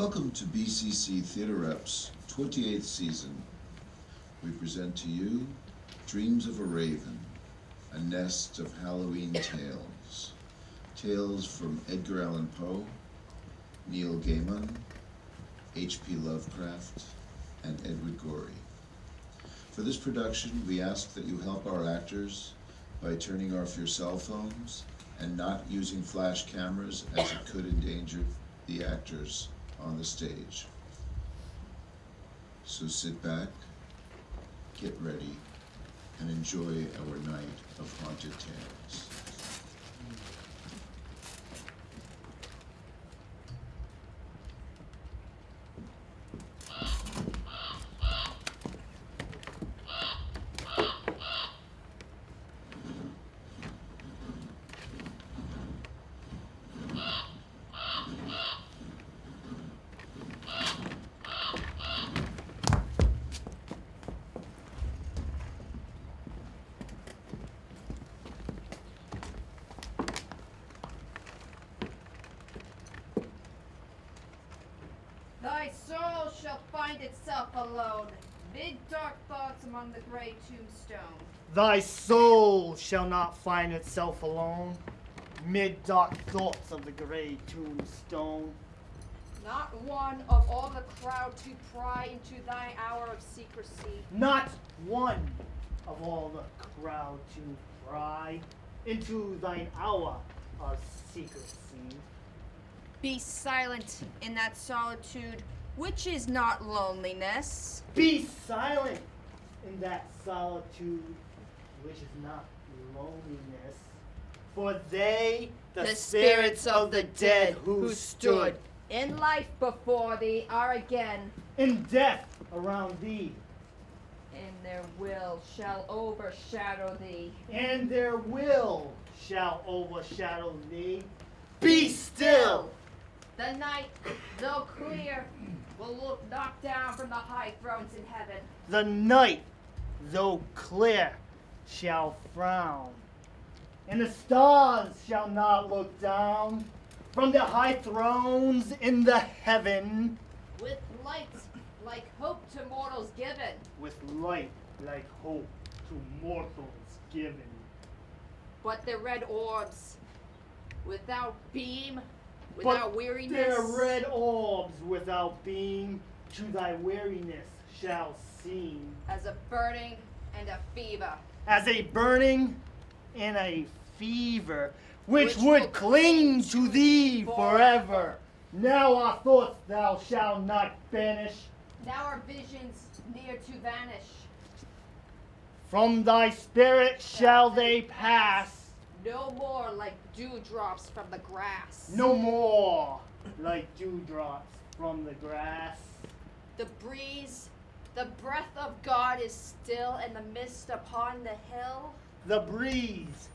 Welcome to BCC Theatre Rep's 28th season. We present to you Dreams of a Raven, a nest of Halloween tales. Tales from Edgar Allan Poe, Neil Gaiman, H.P. Lovecraft, and Edward Gorey. For this production, we ask that you help our actors by turning off your cell phones and not using flash cameras, as it could endanger the actors on the stage. So sit back, get ready, and enjoy our night of haunted tales. Thy soul shall find itself alone, mid dark thoughts among the gray tombstone. Thy soul shall not find itself alone, mid dark thoughts of the gray tombstone. Not one of all the crowd to pry into thy hour of secrecy. Not one of all the crowd to pry into thine hour of secrecy. Be silent in that solitude, which is not loneliness. Be silent in that solitude, which is not loneliness. For they, the spirits of the dead who stood in life before thee, are again in death around thee, in their will shall overshadow thee. and their will shall overshadow thee. Be still! The night, though clear, will look knocked down from the high thrones in heaven. The night, though clear, shall frown, and the stars shall not look down from the high thrones in the heaven. With light like hope to mortals given. With light like hope to mortals given. But the red orbs, without beam, without But weariness. their red orbs without beam to thy weariness shall seem. As a burning and a fever. As a burning and a fever, which Which would will cling to thee forever. forever. Now our thoughts thou shalt not banish. Now our visions near to vanish. From thy spirit shall they pass. No more like dewdrops from the grass. No more like dewdrops from the grass. The breeze, the breath of God is still in the mist upon the hill. The breeze,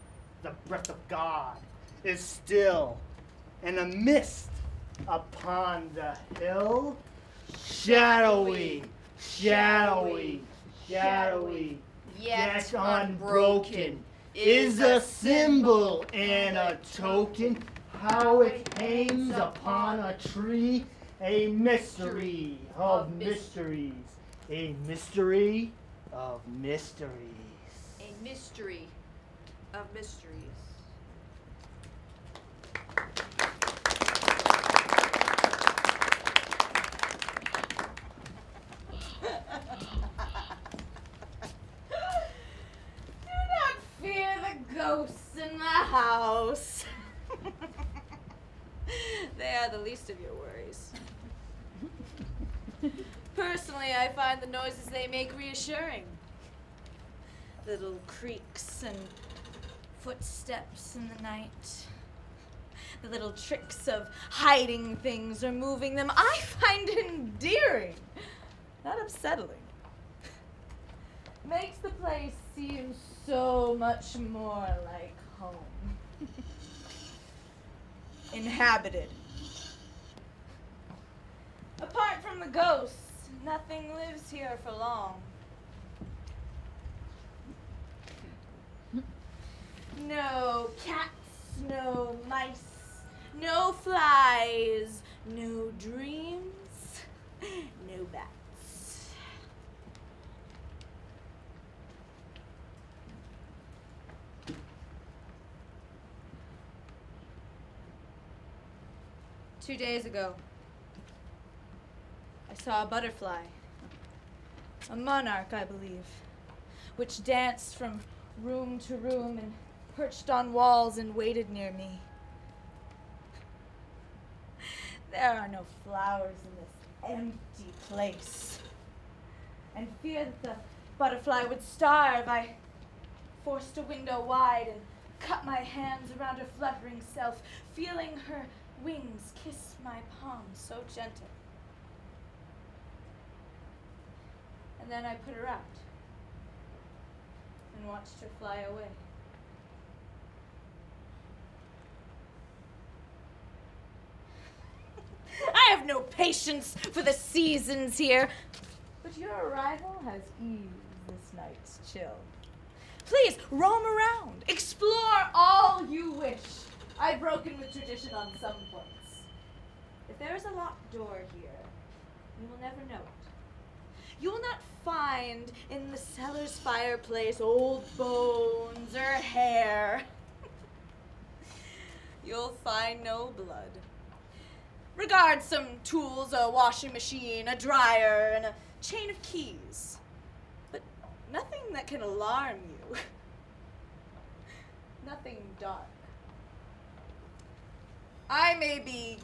the breath of God, is still, and a mist upon the hill. Shadowy, shadowy, shadowy, yet unbroken, is a symbol and a token, how it hangs upon a tree, a mystery of mysteries, a mystery of mysteries. A mystery of mysteries. Do not fear the ghosts in the house. They are the least of your worries. Personally, I find the noises they make reassuring. Little creaks and footsteps in the night. The little tricks of hiding things or moving them, I find endearing, not unsettling. Makes the place seem so much more like home. Inhabited. Apart from the ghosts, nothing lives here for long. No cats, no mice, no flies, No dreams, no bats. Two days ago, I saw a butterfly, a monarch, I believe, which danced from room to room and perched on walls and waited near me. There are no flowers in this empty place. And fear that the butterfly would starve, I forced a window wide and cut my hands around her fluttering self, feeling her wings kiss my palm so gentle. And then I put her out and watched her fly away. I have no patience for the seasons here, but your arrival has eased this night's chill. Please roam around, explore all you wish. I've broken with tradition on some points. If there is a locked door here, you will never know it. You will not find in the cellar's fireplace old bones or hair. You'll find no blood. Regard some tools, a washing machine, a dryer, and a chain of keys. But nothing that can alarm you. Nothing dark. I may be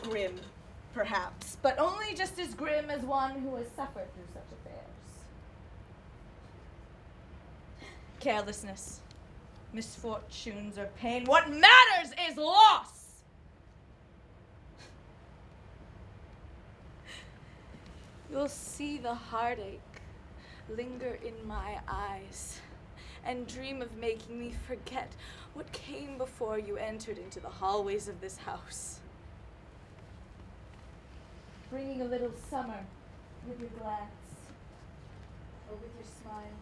grim, perhaps, but only just as grim as one who has suffered through such affairs. Carelessness, misfortunes, or pain, what matters is loss! You'll see the heartache linger in my eyes and dream of making me forget what came before you entered into the hallways of this house. Bringing a little summer with your glance or with your smile.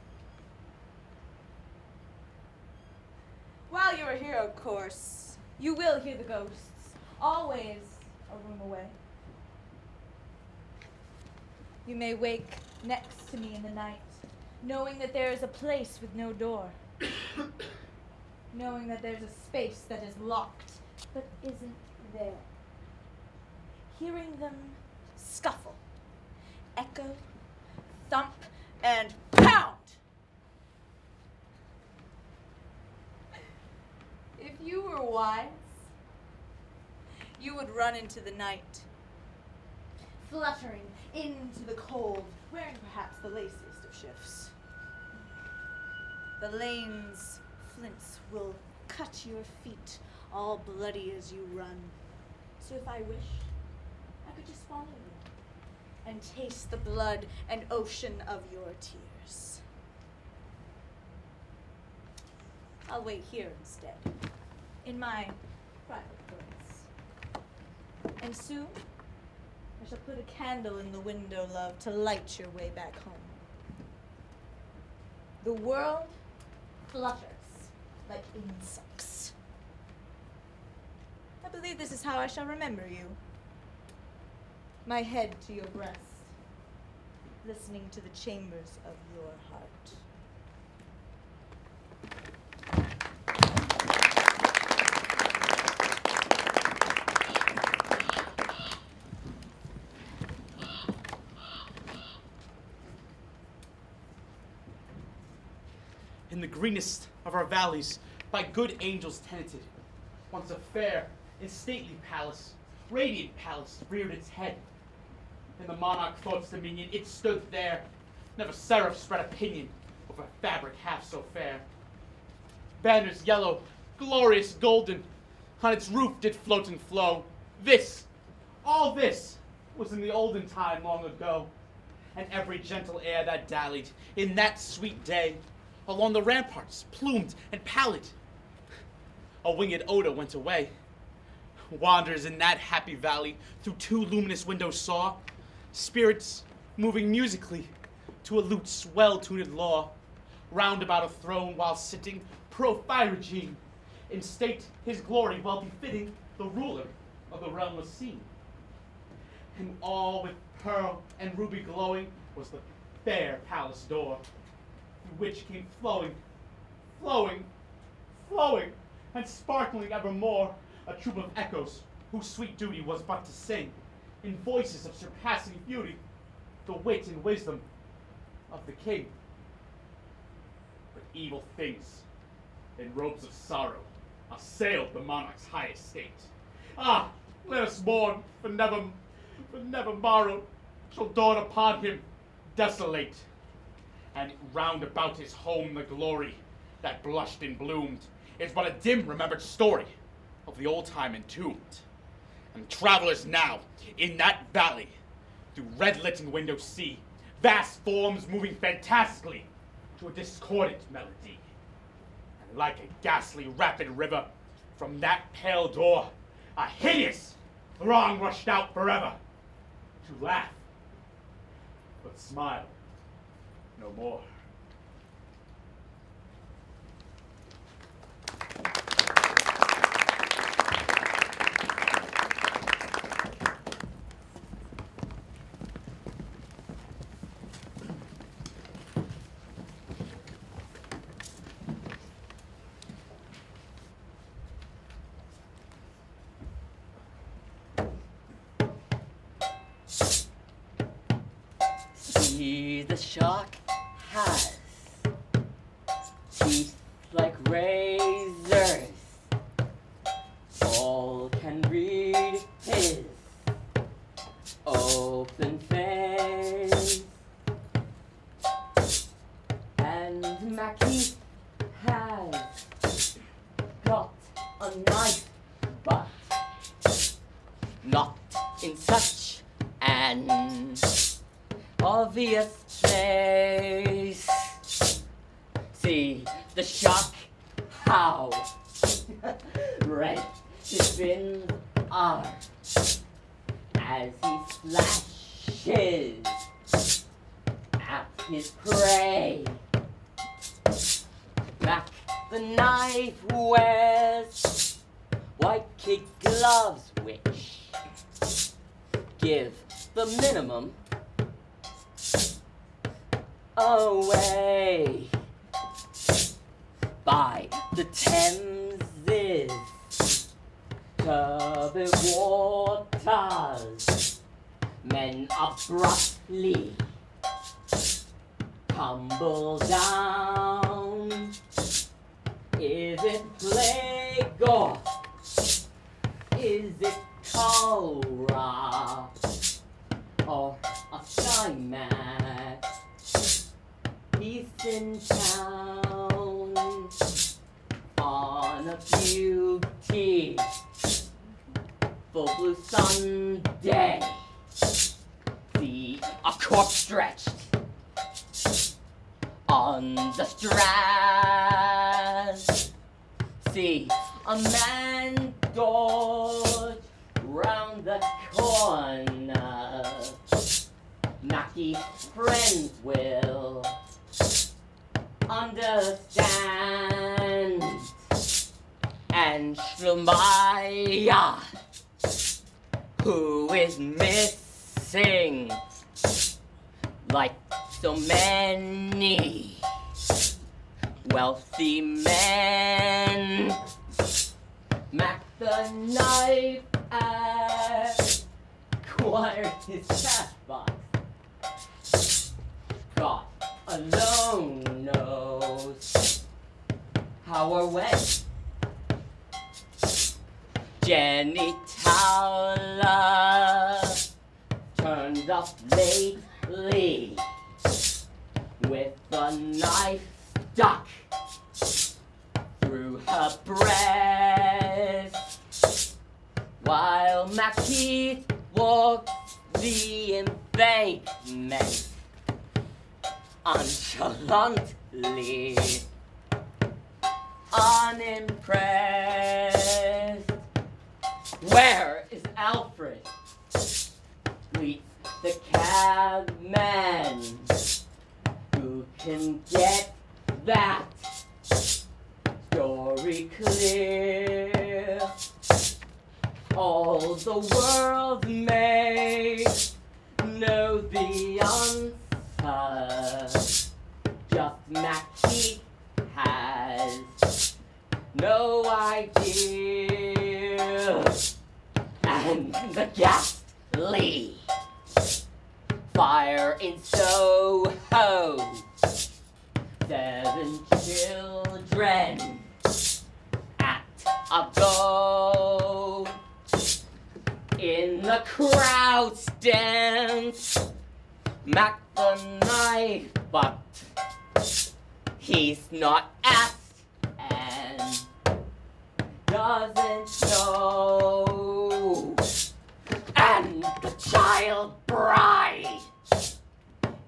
While you are here, of course, you will hear the ghosts, always a room away. You may wake next to me in the night, knowing that there is a place with no door. Knowing that there's a space that is locked, but isn't there. Hearing them scuffle, echo, thump, and pound! If you were wise, you would run into the night, fluttering into the cold, wearing perhaps the laciest of shifts. The lane's flints will cut your feet all bloody as you run. So if I wish, I could just follow you and taste the blood and ocean of your tears. I'll wait here instead, in my private place. And soon, I shall put a candle in the window, love, to light your way back home. The world flutters like insects. I believe this is how I shall remember you. My head to your breast, listening to the chambers of your heart. In the greenest of our valleys, by good angels tenanted, once a fair and stately palace, radiant palace, reared its head. In the monarch thought's dominion, it stood there. Never seraph spread a pinion over fabric half so fair. Banners yellow, glorious golden, on its roof did float and flow. This, all this, was in the olden time long ago. And every gentle air that dallied in that sweet day along the ramparts, plumed and pallid, a winged odor went away. Wanderers in that happy valley through two luminous windows saw spirits moving musically to a lute's well-tuned law, round about a throne while sitting Prophyrogene, in state his glory well befitting the ruler of the realm was seen. and all with pearl and ruby glowing was the fair palace door, through which came flowing, and sparkling evermore a troop of echoes, whose sweet duty was but to sing, in voices of surpassing beauty, the wit and wisdom of the king. But evil things, in robes of sorrow, assailed the monarch's high estate. Ah, let us mourn, for never morrow shall dawn upon him desolate. And round about his home the glory that blushed and bloomed is but a dim remembered story of the old time entombed. And travelers now in that valley through red-lit windows see vast forms moving fantastically to a discordant melody. And like a ghastly rapid river from that pale door, a hideous throng rushed out forever to laugh, but smile no more. See, the shark has teeth like razors. All can read his open face. And Mackie has got a knife, but not in such an obvious place. See the shark, how red his fins are as he slashes at his prey. Mac the knife wears white kid gloves, which give the minimum away. By the Thames' turbid waters, men abruptly tumble down. Is it plague or is it cholera or a sky match? He's in town on a beauty full blue Sunday. See a corpse stretched on the strand. See a man dodge round the corner. Mackie's friends will understand. And Schlumaya, who is missing like so many wealthy men. Mac the knife acquired his cash box. God alone knows how or when. Jenny Towler turned up lately with a knife stuck through her breast, while Mackie walked the embankment nonchalantly, unimpressed. Where is Alfred? Lead the cabman who can get that story clear. All the world may the answer. Just Mackie has no idea. And the ghastly fire in Soho. 7 children at a go. In the crowd's dance, Mac the knife, but he's not asked and doesn't know. And the child bride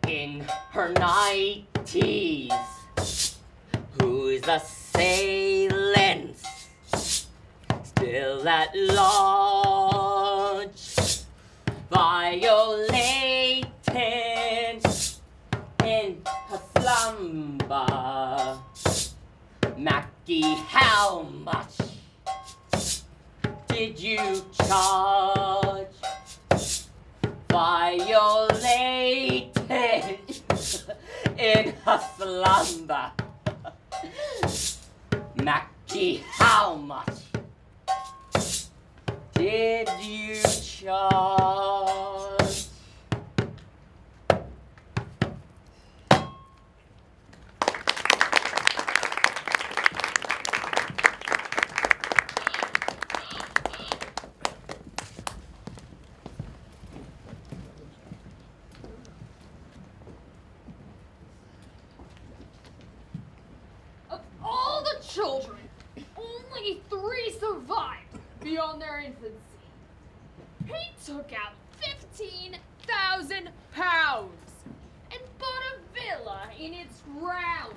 in her 90s, who's assailant, still at large, violating in her slumber. Mackie, how much did you charge? Violating in her slumber. Mackie, how much did you charge? Of all the children, only 3 survived beyond their infancy. He took out £15,000 and bought a villa in its grounds.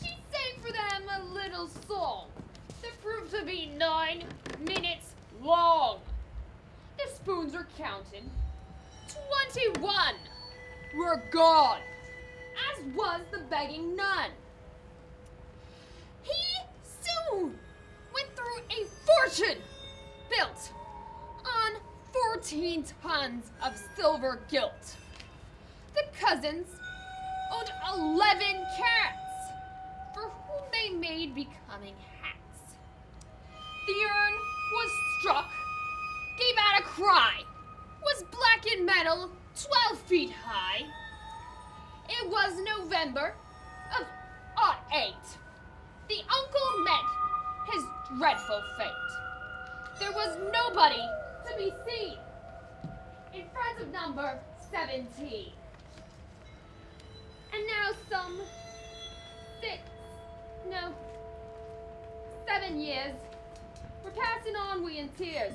She sang for them a little song that proved to be 9 minutes long. The spoons are counted. 21 were gone, as was the begging nun. He soon went through a fortune built on 14 tons of silver gilt. The cousins owned 11 cats, for whom they made becoming hats. The urn was struck, gave out a cry, was black in metal, 12 feet high. It was November of '08. The uncle met his dreadful fate. There was nobody to be seen in front of number 17. And now some 7 years, we're passing on we in tears.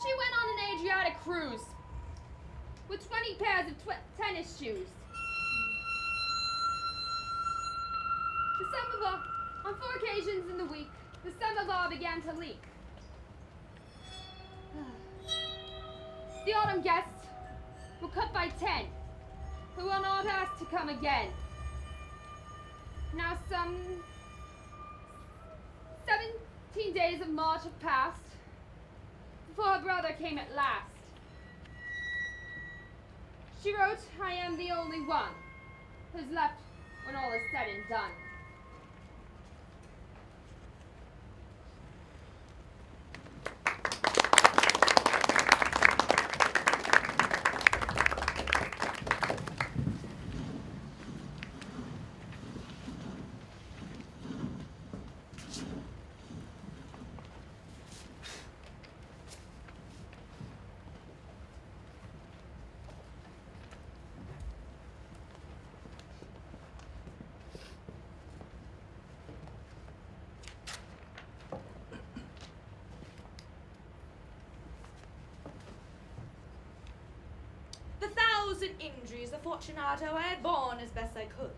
She went on an Adriatic cruise with 20 pairs of tennis shoes. The samovar, on 4 occasions in the week, the samovar began to leak. The autumn guests were cut by 10, who were not asked to come again. Now some 17 days of March have passed before her brother came at last. She wrote, I am the only one who's left when all is said and done. Injuries the Fortunato I had borne as best I could,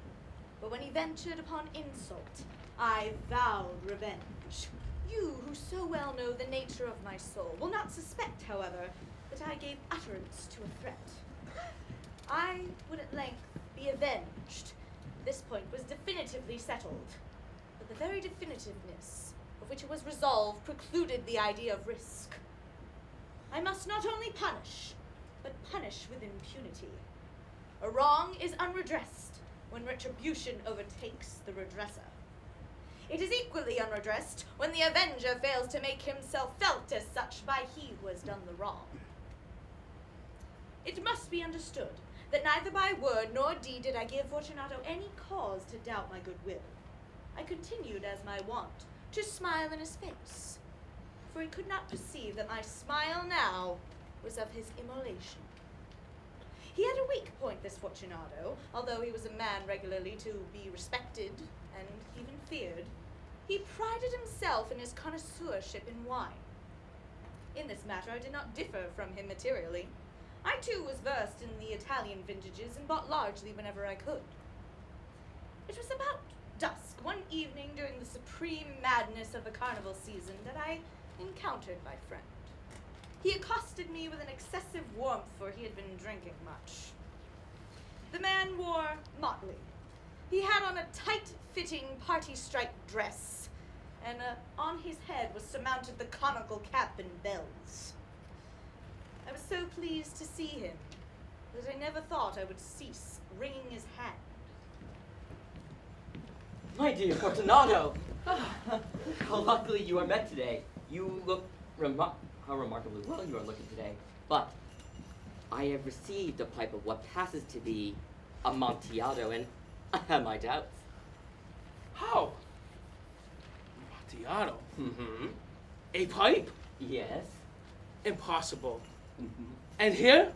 but when he ventured upon insult, I vowed revenge. You, who so well know the nature of my soul, will not suspect, however, that I gave utterance to a threat. I would at length be avenged. This point was definitively settled, but the very definitiveness of which it was resolved precluded the idea of risk. I must not only punish, but punish with impunity. A wrong is unredressed when retribution overtakes the redresser. It is equally unredressed when the avenger fails to make himself felt as such by he who has done the wrong. It must be understood that neither by word nor deed did I give Fortunato any cause to doubt my goodwill. I continued, as my wont, to smile in his face, for he could not perceive that my smile now was of his immolation. He had a weak point, this Fortunato, although he was a man regularly to be respected and even feared. He prided himself in his connoisseurship in wine. In this matter I did not differ from him materially. I too was versed in the Italian vintages and bought largely whenever I could. It was about dusk one evening during the supreme madness of the carnival season that I encountered my friend. He accosted me with an excessive warmth, for he had been drinking much. The man wore motley. He had on a tight-fitting party-striped dress, and on his head was surmounted the conical cap and bells. I was so pleased to see him that I never thought I would cease wringing his hand. My dear Fortunato! How luckily you are met today. You look how remarkably well you are looking today. But I have received a pipe of what passes to be Amontillado, and I have my doubts. How? Amontillado? Mm-hmm. A pipe? Yes. Impossible. Mm-hmm. And here?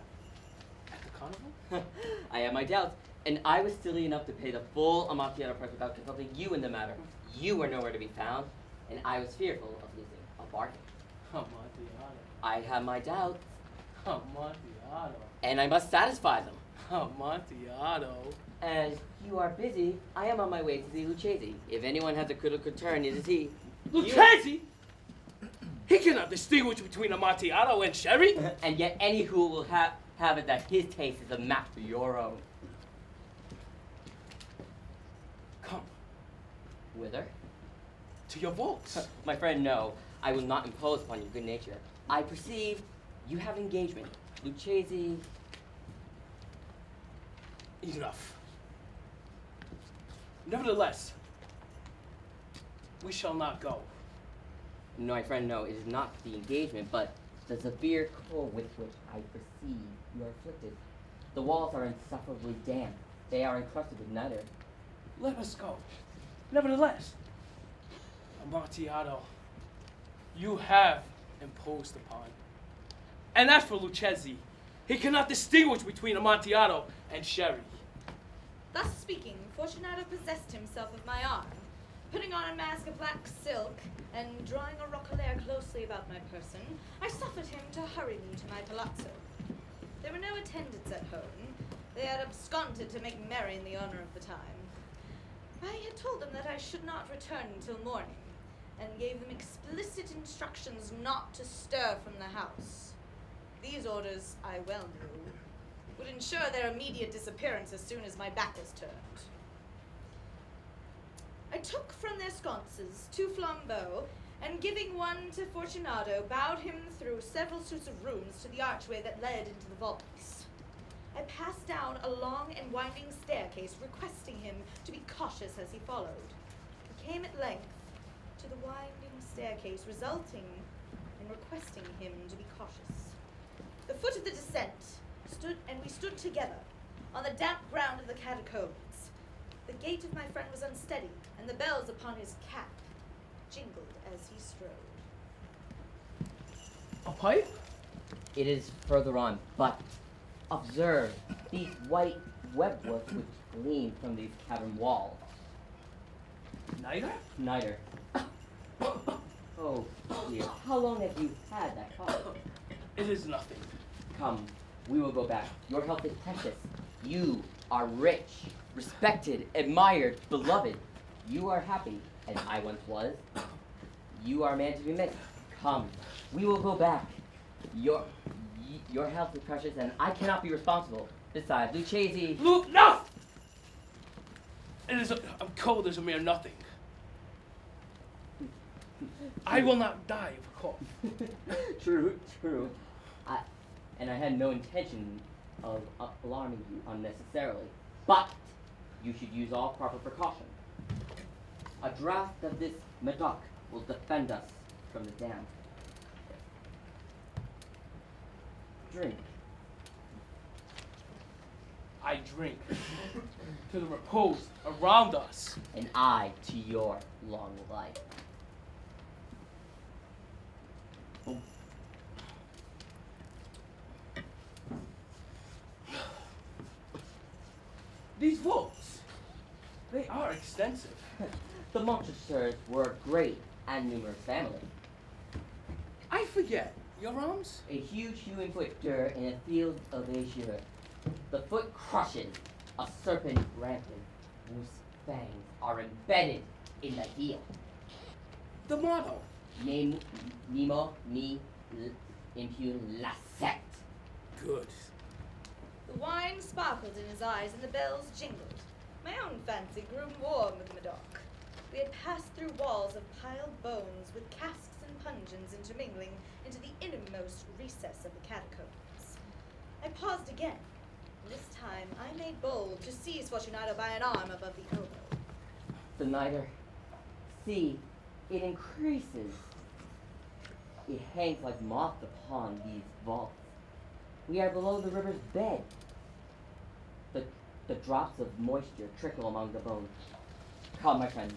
At the carnival? I have my doubts, and I was silly enough to pay the full Amontillado price without consulting you in the matter. You were nowhere to be found, and I was fearful of losing a bargain. Amontillado. I have my doubts, Amontillado. and I must satisfy them. Amontillado. As you are busy, I am on my way to see Lucchesi. If anyone has a critical concern, it is he. Lucchesi? He cannot distinguish between Amontillado and sherry. And yet any who will have it that his taste is a match for your own. Come Whither? to your vaults. My friend, no. I will not impose upon your good nature. I perceive you have an engagement. Lucchesi... Enough. Nevertheless, we shall not go. No, my friend, no. It is not the engagement, but the severe cold with which I perceive you are afflicted. The walls are insufferably damp. They are encrusted with nether. Let us go. Nevertheless, Amontillado, you have imposed upon. And as for Lucchesi, he cannot distinguish between Amontillado and sherry. Thus speaking, Fortunato possessed himself of my arm, putting on a mask of black silk and drawing a roquelaire closely about my person. I suffered him to hurry me to my palazzo. There were no attendants at home. They had absconded to make merry in the honor of the time. I had told them that I should not return until morning, and gave them explicit instructions not to stir from the house. These orders, I well knew, would ensure their immediate disappearance as soon as my back was turned. I took from their sconces 2 flambeaux, and giving one to Fortunato, bowed him through several suites of rooms to the archway that led into the vaults. I passed down a long and winding staircase, requesting him to be cautious as he followed. I came at length to the winding staircase, resulting in requesting him to be cautious. The foot of the descent we stood together on the damp ground of the catacombs. The gait of my friend was unsteady, and the bells upon his cap jingled as he strode. A pipe? It is further on, but observe these white webworks which gleam from these cavern walls. Neither? Neither. Oh, dear. How long have you had that cough? It is nothing. Come, we will go back. Your health is precious. You are rich, respected, admired, beloved. You are happy, as I once was. You are a man to be missed. Come, we will go back. Your health is precious, and I cannot be responsible. Besides, Lucchesi... Luke, no! I'm cold as a mere nothing. I will not die of a cough. True, true. And I had no intention of alarming you unnecessarily. But you should use all proper precaution. A draught of this Medoc will defend us from the damp. Drink. I drink to the repose around us. And I to your long life. These vaults, they are extensive. The Montessors were a great and numerous family. I forget, your arms? A huge human foot dur in a field of azure. The foot crushes a serpent rampant whose fangs are embedded in the heel. The motto. Nemo ni impune lacet. Good. The wine sparkled in his eyes and the bells jingled. My own fancy grew warm with Medoc. We had passed through walls of piled bones with casks and pungeons intermingling into the innermost recess of the catacombs. I paused again. This time I made bold to seize Fortunato by an arm above the elbow. The niter. See, it increases. It hangs like moth upon these vaults. We are below the river's bed. The drops of moisture trickle among the bones. Come, my friend.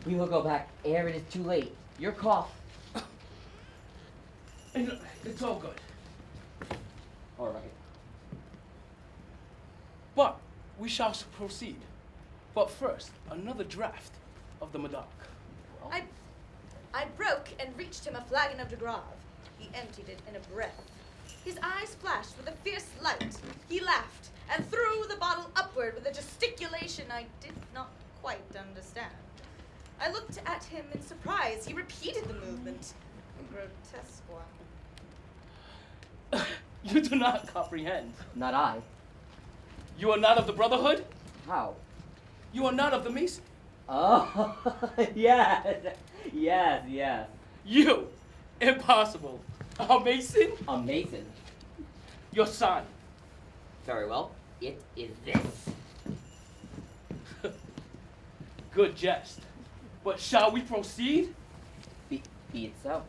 We will go back ere it is too late. Your cough. It's all good. All right. But we shall proceed. But first, another draft of the Medoc. I broke and reached him a flagon of de Grave. He emptied it in a breath. His eyes flashed with a fierce light. He laughed and threw the bottle upward with a gesticulation I did not quite understand. I looked at him in surprise. He repeated the movement, a grotesque one. You do not comprehend. Not I. You are not of the Brotherhood? How? You are not of the Mason? Oh, yes. Yes. You? Impossible. A Mason? A mason. Your sign. Very well. It is this. Good jest. But shall we proceed? Be it so.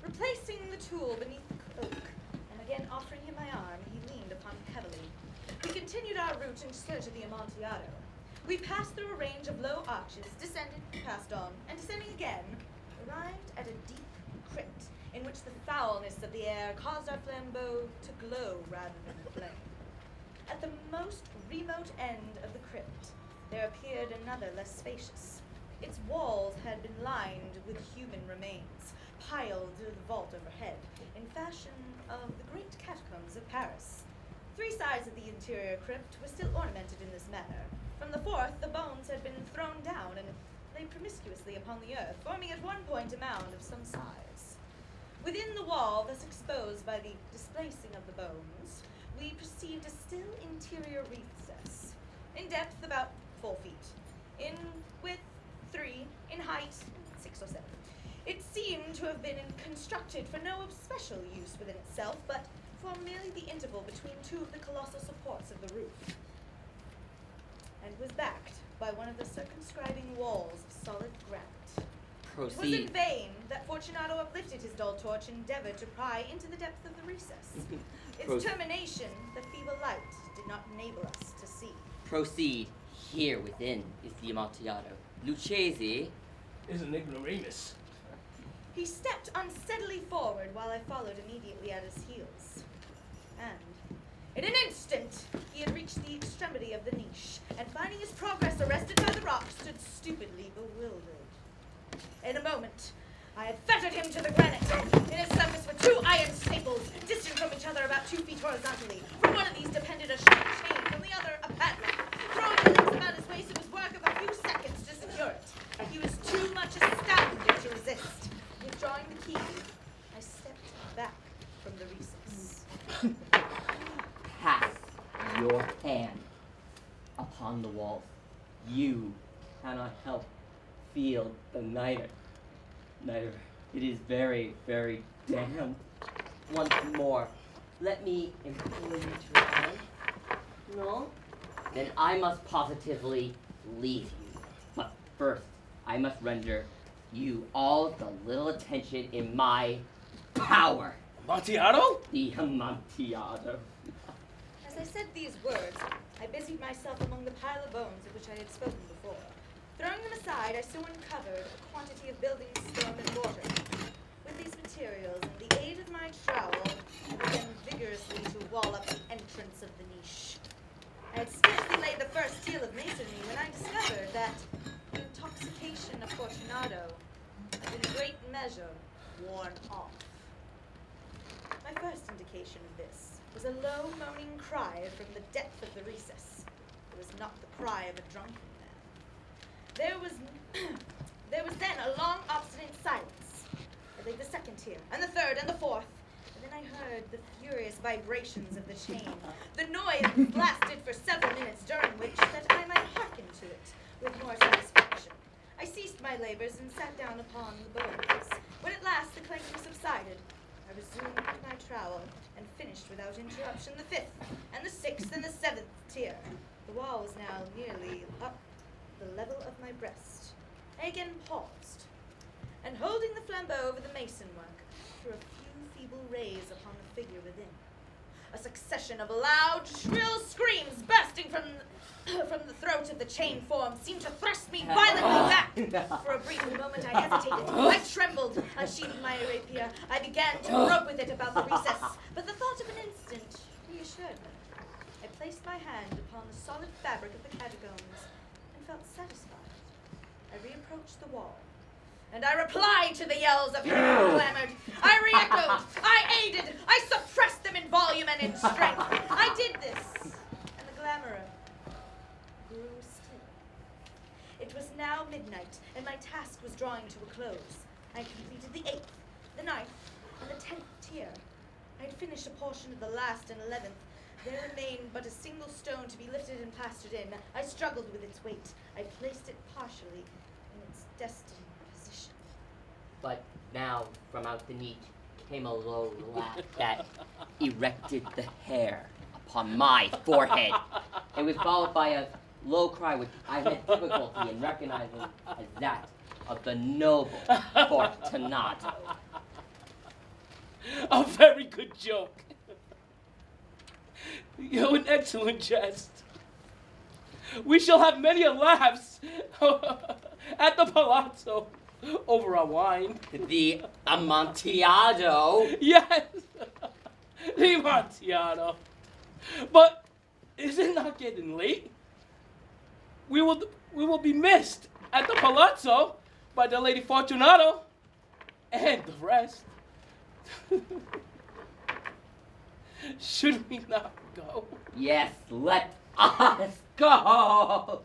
Replacing the tool beneath the cloak, and again offering him my arm, he leaned upon it heavily. We continued our route in search of the Amontillado. We passed through a range of low arches, descended, passed on, and descending again, arrived at a deep crypt in which the foulness of the air caused our flambeau to glow rather than flame. At the most remote end of the crypt, there appeared another less spacious. Its walls had been lined with human remains, piled to the vault overhead, in fashion of the great catacombs of Paris. 3 sides of the interior crypt were still ornamented in this manner. From the 4th, the bones had been thrown down and lay promiscuously upon the earth, forming at one point a mound of some size. Within the wall, thus exposed by the displacing of the bones, we perceived a still interior recess, in depth about 4 feet, in width 3, in height 6 or 7. It seemed to have been constructed for no special use within itself, but for merely the interval between 2 of the colossal supports of the roof, and was backed by one of the circumscribing walls of solid granite. It was in Proceed. vain that Fortunato uplifted his dull torch and endeavored to pry into the depth of the recess. Its Proceed. termination, the feeble light did not enable us to see. Proceed. Here within is the Amontillado. Lucchese. Is an ignoramus. He stepped unsteadily forward while I followed immediately at his heels. And, in an instant, he had reached the extremity of the niche, and finding his progress arrested by the rock, stood stupidly bewildered. In a moment, I had fettered him to the granite. In its surface were 2 iron staples, distant from each other about 2 feet horizontally. From one of these depended a short chain, from the other a padlock. Throwing the links about his waist, it was work of a few seconds to secure it. He was too much astounded to resist. Withdrawing the key, I stepped back from the recess. Pass your hand upon the walls. You cannot help feel the niter. Neither. It is very, very damp. Once more, let me employ you to attend. No? Then I must positively leave you. But first, I must render you all the little attention in my power. Amontillado? The Amontillado. As I said these words, I busied myself among the pile of bones of which I had spoken before. Throwing them aside, I soon uncovered a quantity of building stone and mortar. With these materials and the aid of my trowel, I began vigorously to wall up the entrance of the niche. I had scarcely laid the first steel of masonry when I discovered that the intoxication of Fortunato had in great measure worn off. My first indication of this was a low moaning cry from the depth of the recess. It was not the cry of a drunken man. There was then a long obstinate silence. I laid the second tier, and the third, and the fourth. And then I heard the furious vibrations of the chain. The noise lasted for several minutes, during which that I might hearken to it with more satisfaction. I ceased my labors and sat down upon the bones. When at last the clanking subsided, I resumed my trowel and finished without interruption the fifth, and the sixth, and the seventh tier. The wall was now nearly up the level of my breast. I again paused, and holding the flambeau over the mason work, threw a few feeble rays upon the figure within. A succession of loud, shrill screams bursting from the throat of the chain form seemed to thrust me violently back. For a brief moment I hesitated. I trembled, unsheathing my rapier. I began to grope with it about the recess, but the thought of an instant reassured me. I placed my hand upon the solid fabric of the catacombs and felt satisfied. I reapproached the wall, and I replied to the yells of him who clamored. I re-echoed, I aided, I suppressed them in volume and in strength. I did this, and the glamour grew still. It was now midnight, and my task was drawing to a close. I had completed the 8th, the 9th, and the 10th tier. I had finished a portion of the last and 11th. There remained but a single stone to be lifted and plastered in. I struggled with its weight. I placed it partially in its destined position. But now, from out the niche, came a low laugh that erected the hair upon my forehead. It was followed by a low cry which I had difficulty in recognizing as that of the noble Fortunato. A very good joke. You're an excellent jest. We shall have many a laughs at the palazzo over our wine. The Amontillado. Yes, the Amontillado. But is it not getting late? We will be missed at the palazzo by the Lady Fortunato and the rest. Should we not go? Yes, let us go.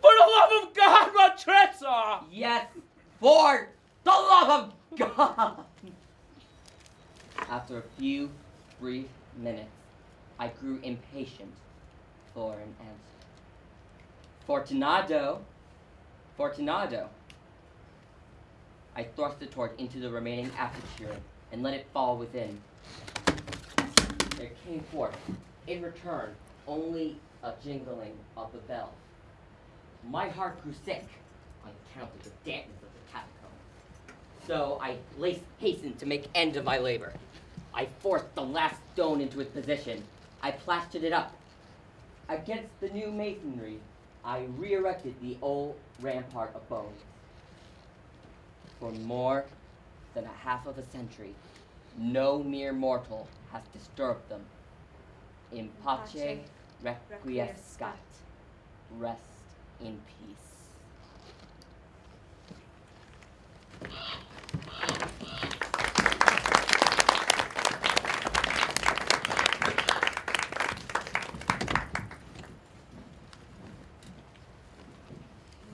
For the love of God, Montrezor! Yes, for the love of God. After a few brief minutes, I grew impatient for an answer. Fortunato. I thrust the torch into the remaining aperture and let it fall within. There came forth, in return, only a jingling of the bell. My heart grew sick on account of the dampness of the catacomb. So I hastened to make end of my labor. I forced the last stone into its position. I plastered it up. Against the new masonry, I re-erected the old rampart of bones. For more than a half of a century, no mere mortal has disturbed them. In pace requiescat. Rest in peace.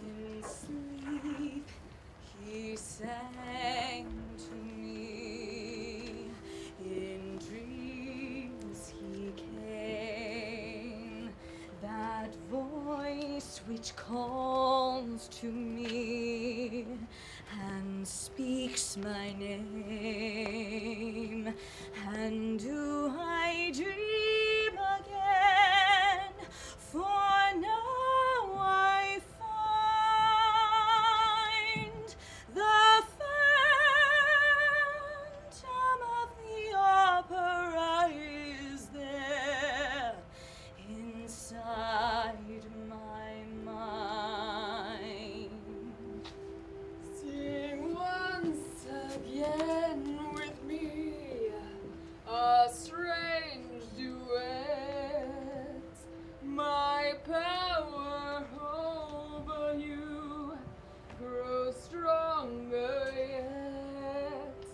In sleep, he sang to me. In dreams, he came. That voice which calls to me and speaks my name. And do I dream again? For now I find the phantom of the opera is there inside my mind. Sing once again with me a strange duet. My power over you grows stronger yet.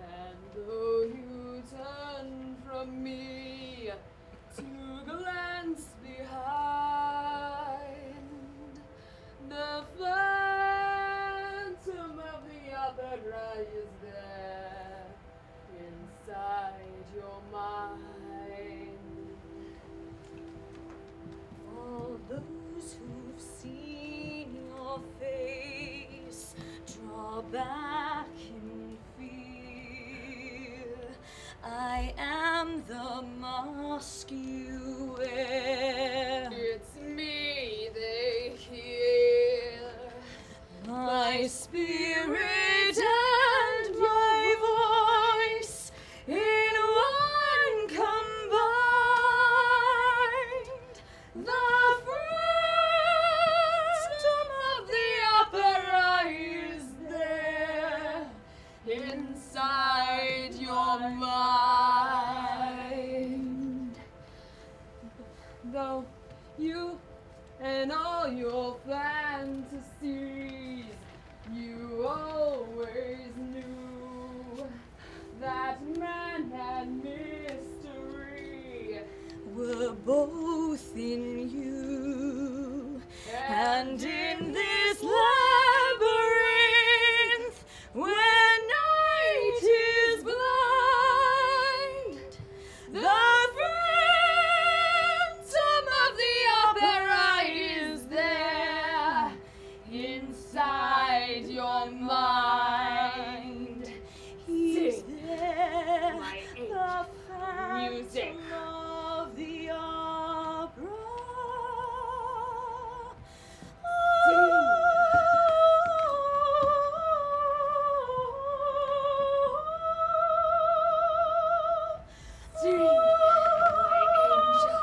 And though you turn from me to glance behind, the phantom of the opera is there inside your mind. All those who've seen your face draw back in fear. I am the mask you wear. It's me they hear. My spirit and my voice in one combined. The phantom of the opera is there inside your mind. Though you and all your fantasies, you always knew that man and mystery were both in you, and in this labyrinth where night is blind, the phantom of the opera is there inside your mind. He's Sing, there, my the angel. phantom Music. of the opera. Sing, my angel.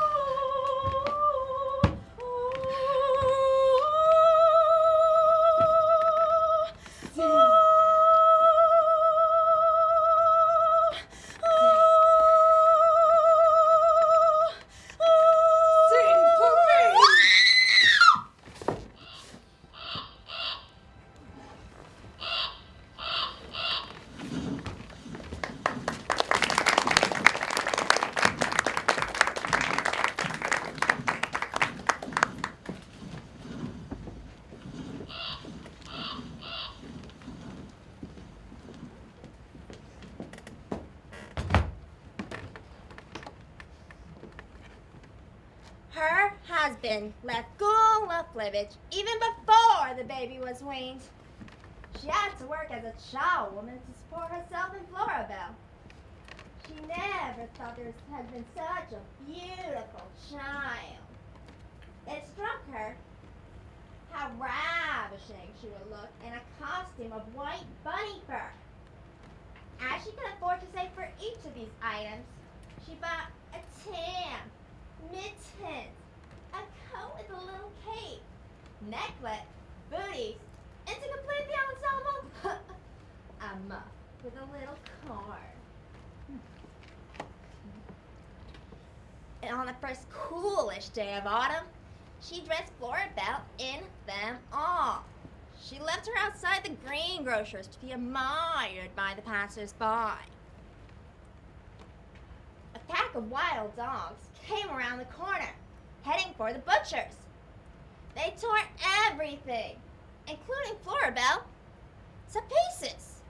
Sing. Sing for me. Her husband left school of Flibberch even before the baby was weaned. She had to work as a charwoman to support herself and Florabelle. She never thought there had been such a beautiful child. It struck her how ravishing she would look in a costume of white bunny fur. As she could afford to save for each of these items, she bought a tam, mittens, a coat with a little cape, necklet, booties, and to complete the ensemble, a muff with a little card. And on the first coolish day of autumn, she dressed Florabelle in them all. She left her outside the greengrocer's to be admired by the passers-by. A pack of wild dogs came around the corner, heading for the butcher's. They tore everything, including Florabelle, to pieces.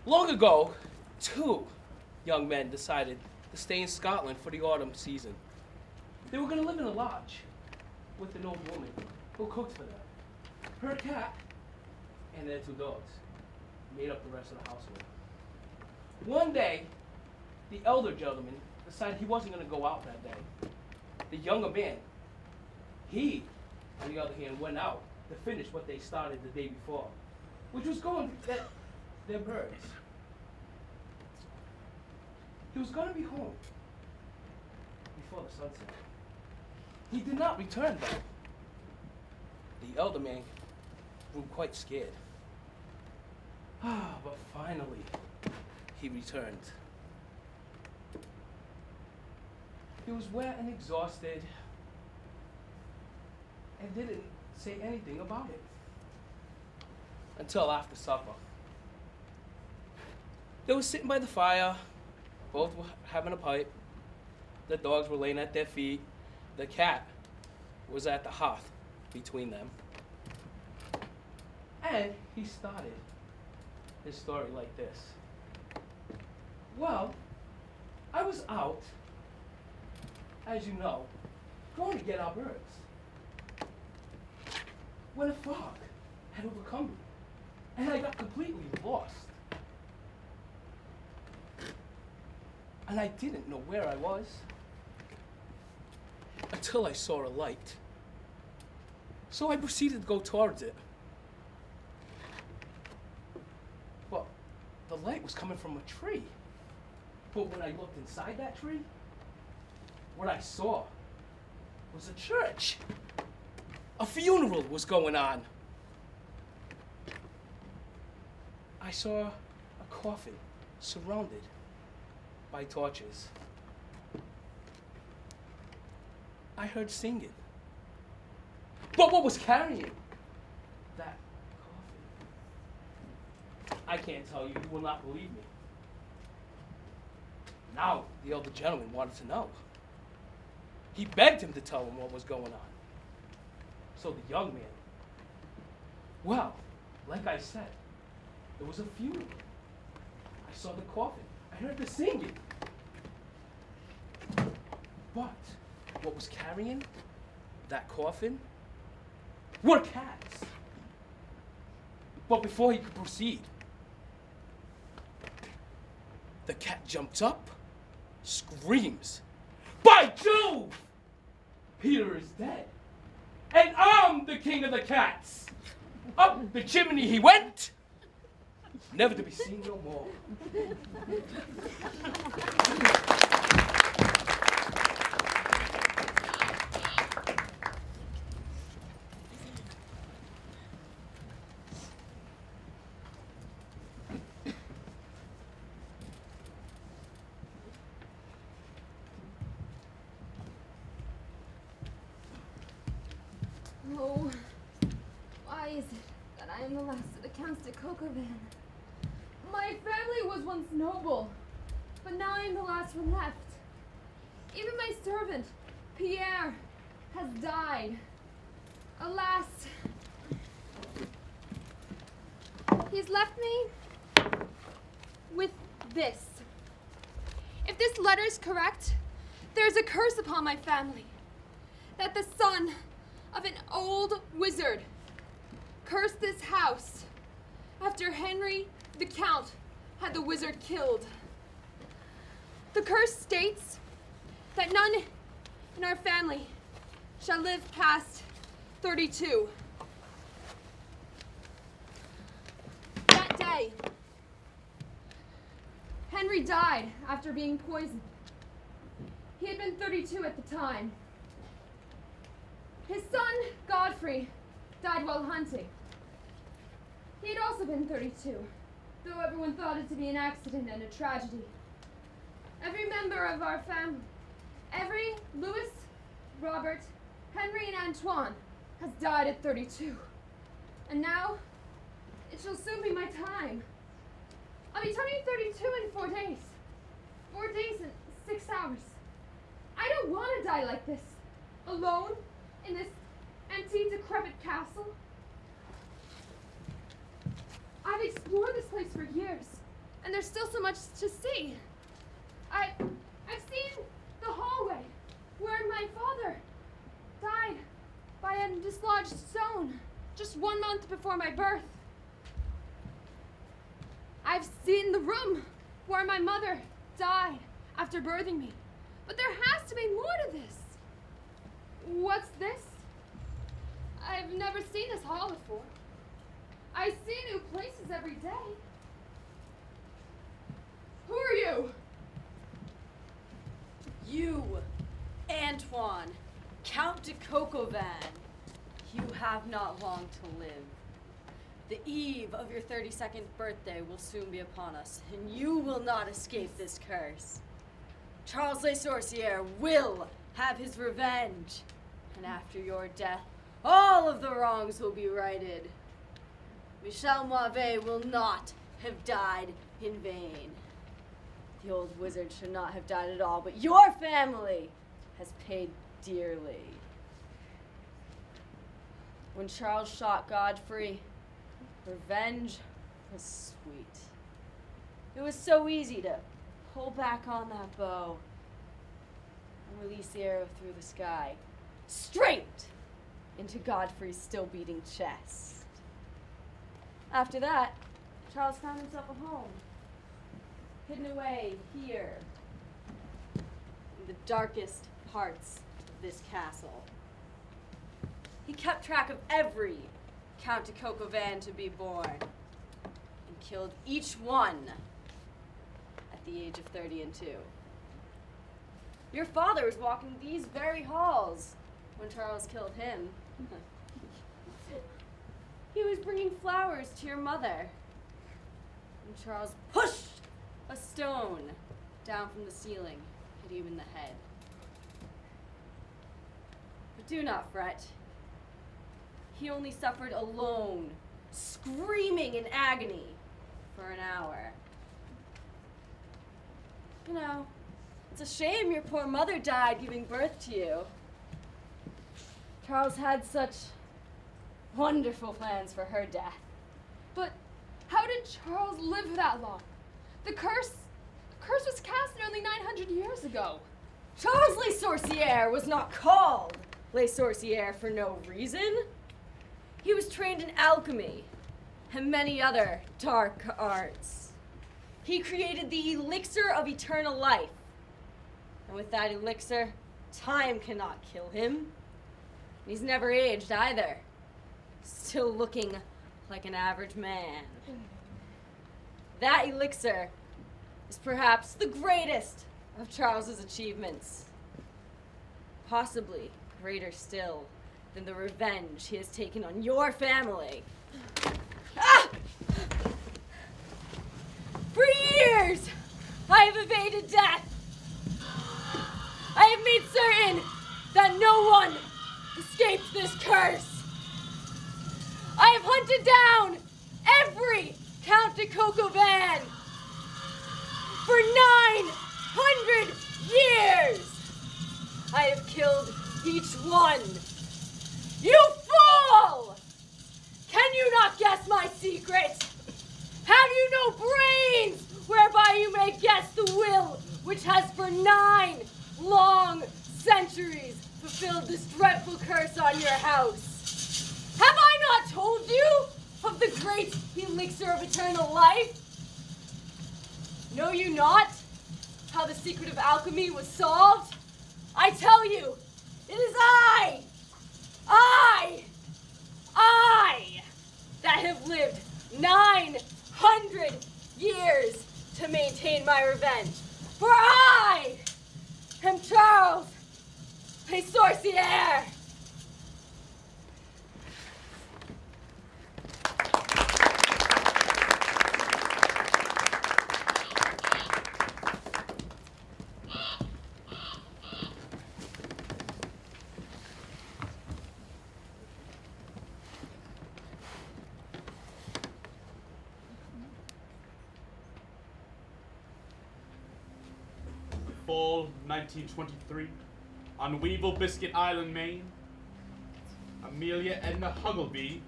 Long ago, two young men decided to stay in Scotland for the autumn season. They were going to live in a lodge with an old woman who cooked for them. Her cat and their two dogs made up the rest of the household. One day, the elder gentleman decided he wasn't going to go out that day. The younger man, he, on the other hand, went out to finish what they started the day before, which was going to get their birds. He was going to be home before the sunset. He did not return, though. The elder man grew quite scared. But finally, he returned. He was wet and exhausted and didn't say anything about it until after supper. They were sitting by the fire, both were having a pipe. The dogs were laying at their feet. The cat was at the hearth between them. And he started his story like this. Well, I was out, as you know, going to get our birds, when a fog had overcome me, and I got completely lost. And I didn't know where I was until I saw a light. So I proceeded to go towards it. But the light was coming from a tree. But when I looked inside that tree, what I saw was a church. A funeral was going on. I saw a coffin surrounded by torches. I heard singing. But what was carrying that coffin? I can't tell you. You will not believe me. Now, the elder gentleman wanted to know. He begged him to tell him what was going on. So the young man, well, like I said, it was a funeral. I saw the coffin. I heard the singing. But what was carrying that coffin were cats. But before he could proceed, the cat jumps up, screams, "By Jove! Peter is dead, and I'm the king of the cats!" Up the chimney he went, never to be seen no more. Oh, why is it that I am the last of the Counts de Coquelin? My family was once noble, but now I am the last one left. Even my servant, Pierre, has died. Alas, he's left me with this. If this letter is correct, there's a curse upon my family, that the son of an old wizard cursed this house after Henry the Count had the wizard killed. The curse states that none in our family shall live past 32. That day, Henry died after being poisoned. He had been 32 at the time. His son, Godfrey, died while hunting. He had also been 32, though everyone thought it to be an accident and a tragedy. Every member of our family, every Louis, Robert, Henry, and Antoine has died at 32. And now, it shall soon be my time. I'll be turning 32 in 4 days. 4 days and 6 hours. I don't want to die like this, alone, in this empty, decrepit castle. I've explored this place for years, And there's still so much to see. I've seen the hallway where my father died by a dislodged stone just 1 month before my birth. I've seen the room where my mother died after birthing me. But there has to be more to this. What's this? I've never seen this hall before. I see new places every day. Who are you? You, Antoine, Count de Cocovan. You have not long to live. The eve of your 32nd birthday will soon be upon us, and you will not escape this curse. Charles Le Sorcier will have his revenge, and after your death, all of the wrongs will be righted. Michel Mauvais will not have died in vain. The old wizard should not have died at all, but your family has paid dearly. When Charles shot Godfrey, revenge was sweet. It was so easy to pull back on that bow and release the arrow through the sky, straight into Godfrey's still beating chest. After that, Charles found himself a home, hidden away here in the darkest parts of this castle. He kept track of every Count de Cocovan to be born and killed each one at the age of 32. Your father was walking these very halls when Charles killed him. He was bringing flowers to your mother, and Charles pushed a stone down from the ceiling, hit him in the head. But do not fret. He only suffered alone, screaming in agony for an hour. You know, it's a shame your poor mother died giving birth to you. Charles had such wonderful plans for her death. But how did Charles live that long? The curse was cast nearly 900 years ago. Charles Le Sorcier was not called Le Sorcier for no reason. He was trained in alchemy and many other dark arts. He created the elixir of eternal life. And with that elixir, time cannot kill him. He's never aged either. Still looking like an average man. That elixir is perhaps the greatest of Charles's achievements. Possibly greater still than the revenge he has taken on your family. Ah! For years, I have evaded death. I have made certain that no one escaped this curse. I have hunted down every Count de Cocovan for 900 years. I have killed each one. You fool! Can you not guess my secret? Have you no brains whereby you may guess the will which has for 9 long centuries fulfilled this dreadful curse on your house? Have I not told you of the great elixir of eternal life? Know you not how the secret of alchemy was solved? I tell you, it is I that have lived 900 years to maintain my revenge. For I am Charles Le Sorcier. Fall 1923, on Weevil Biscuit Island, Maine, Amelia Edna Huggleby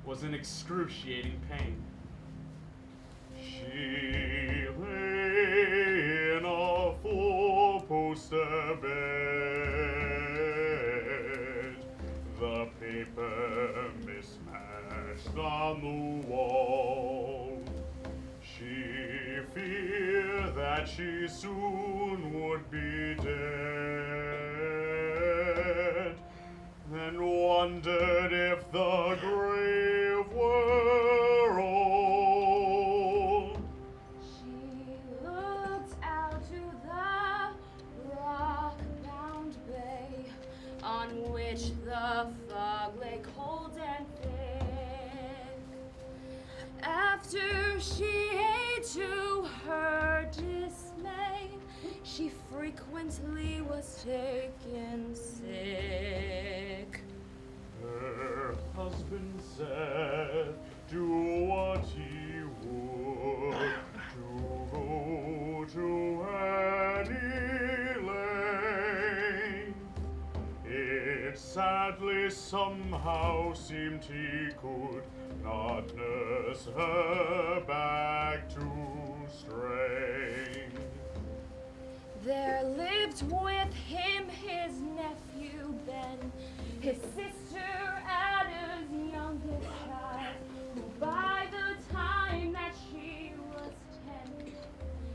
was in excruciating pain. She poster bed, the paper mismatched on the wall. She feared that she soon would be dead, and wondered if the grave were old. She looked out to the rock-bound bay, on which the fog lay cold and thick. After she ate, to her dismay, she frequently was taken sick. Her husband said, do what he would, to go to Annie Lane. It sadly somehow seemed he could not nurse her back to strength. There lived with him his nephew Ben, his sister Ada's youngest child, who by the time that she was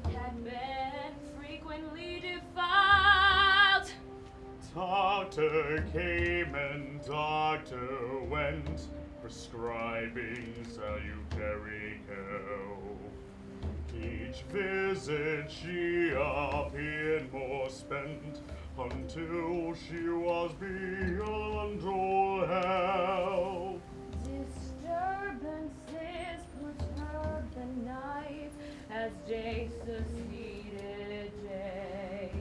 10 had been frequently defiled. Doctor came and doctor went, prescribing salutary help. Each visit she appeared more spent, until she was beyond all help. Disturbances perturbed the night as day succeeded day.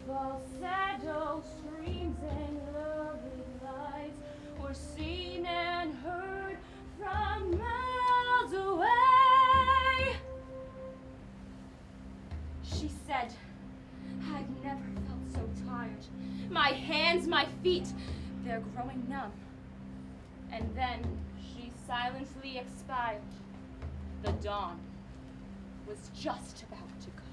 Falsetto streams and lurid lights were seen and heard from miles away. She said, I've never felt so tired. My hands, my feet, they're growing numb. And then she silently expired. The dawn was just about to come.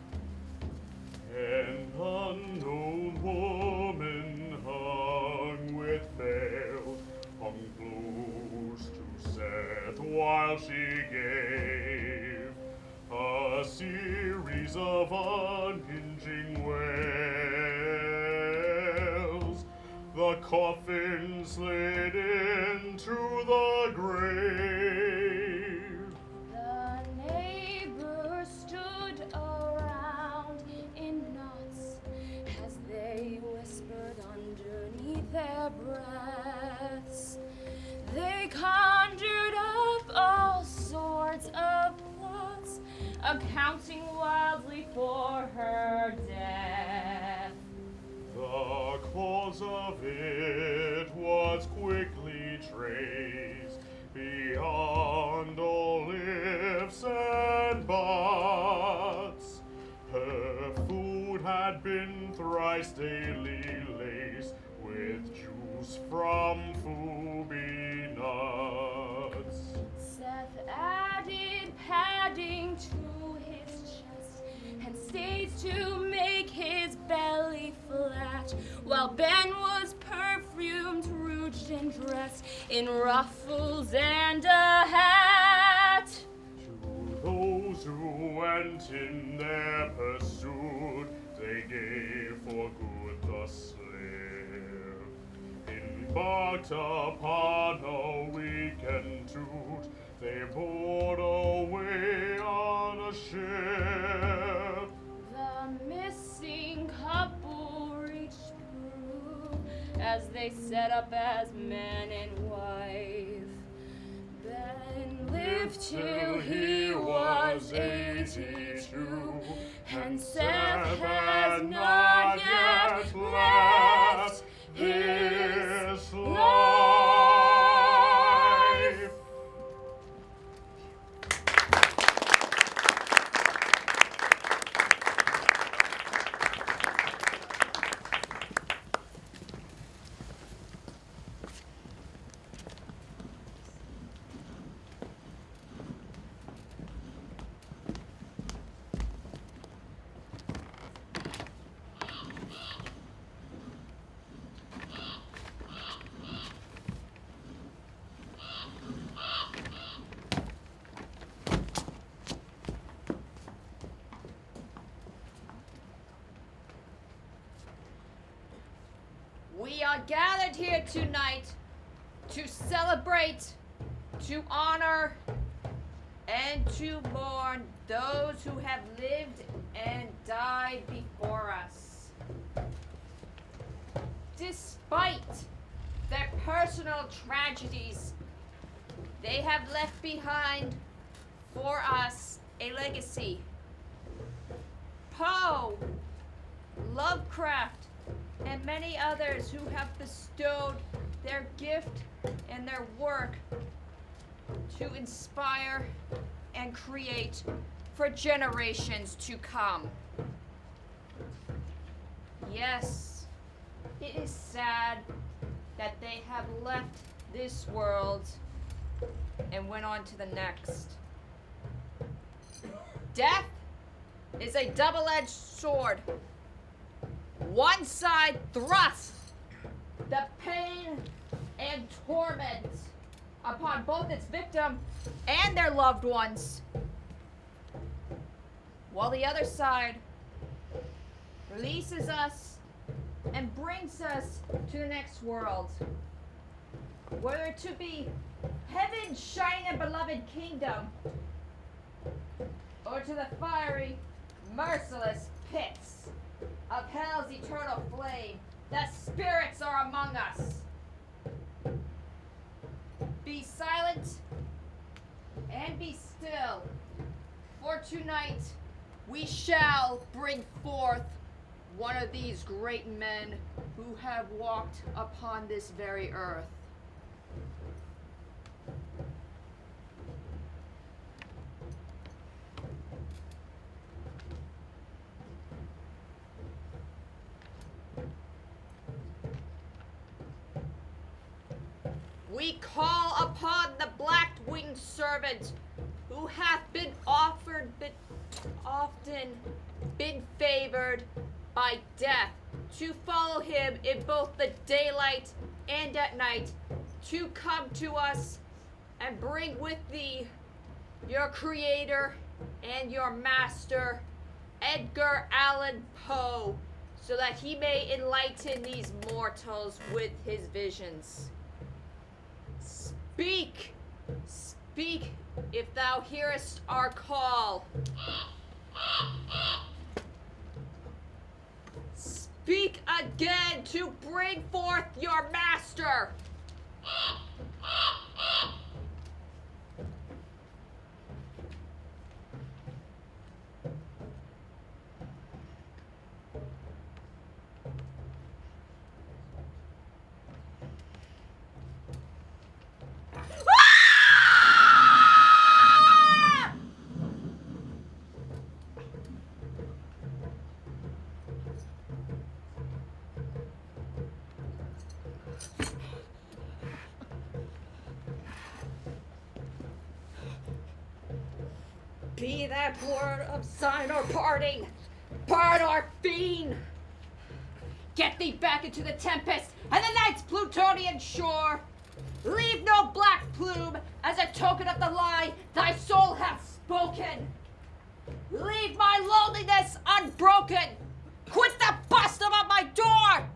An unknown woman hung with veil, hung close to Seth while she gave a series of unhinging wails. The coffin slid into the grave. The neighbors stood around in knots as they whispered underneath their breaths. They conjured up all sorts of plots, accounting wildly for her death. The cause of it was quickly traced beyond all ifs and buts. Her food had been thrice daily laced with juice from Phoebe nuts. Seth added padding to his chest and stays to make his belly flat, while Ben was perfumed, rouged, and dressed in ruffles and a hat. To those who went in their pursuit, they gave for good the slave. Embarked upon a weekend toot, they board away on a ship. The missing couple reached Peru as they set up as man and wife. Ben lived till he was 82, and Seth has not yet left his life. are gathered here tonight to celebrate, to honor, and to mourn those who have lived and died before us. Despite their personal tragedies, they have left behind for us a legacy. Poe, Lovecraft, and many others who have bestowed their gift and their work to inspire and create for generations to come. Yes, it is sad that they have left this world and went on to the next. Death is a double-edged sword. One side thrusts the pain and torment upon both its victim and their loved ones, while the other side releases us and brings us to the next world, whether it to be heaven's shining and beloved kingdom, or to the fiery, merciless pits of hell's eternal flame. The spirits are among us. Be silent and be still, for tonight we shall bring forth one of these great men who have walked upon this very earth. We call upon the black-winged servant who hath been often been favored by death to follow him in both the daylight and at night, to come to us and bring with thee your creator and your master, Edgar Allan Poe, so that he may enlighten these mortals with his visions. Speak! Speak if thou hearest our call. Speak again to bring forth your master. Be that word of sign or parting, part or fiend. Get thee back into the tempest and the night's Plutonian shore. Leave no black plume as a token of the lie thy soul hath spoken. Leave my loneliness unbroken. Quit the bust about my door.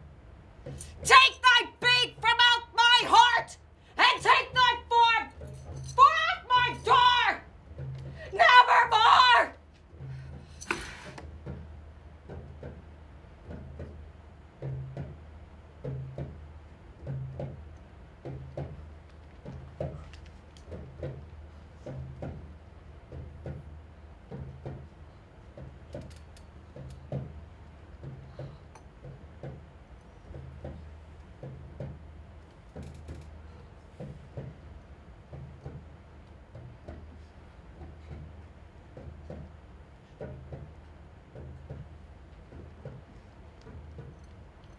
Take thy being from out my heart and take thy form from out my door. Nevermore!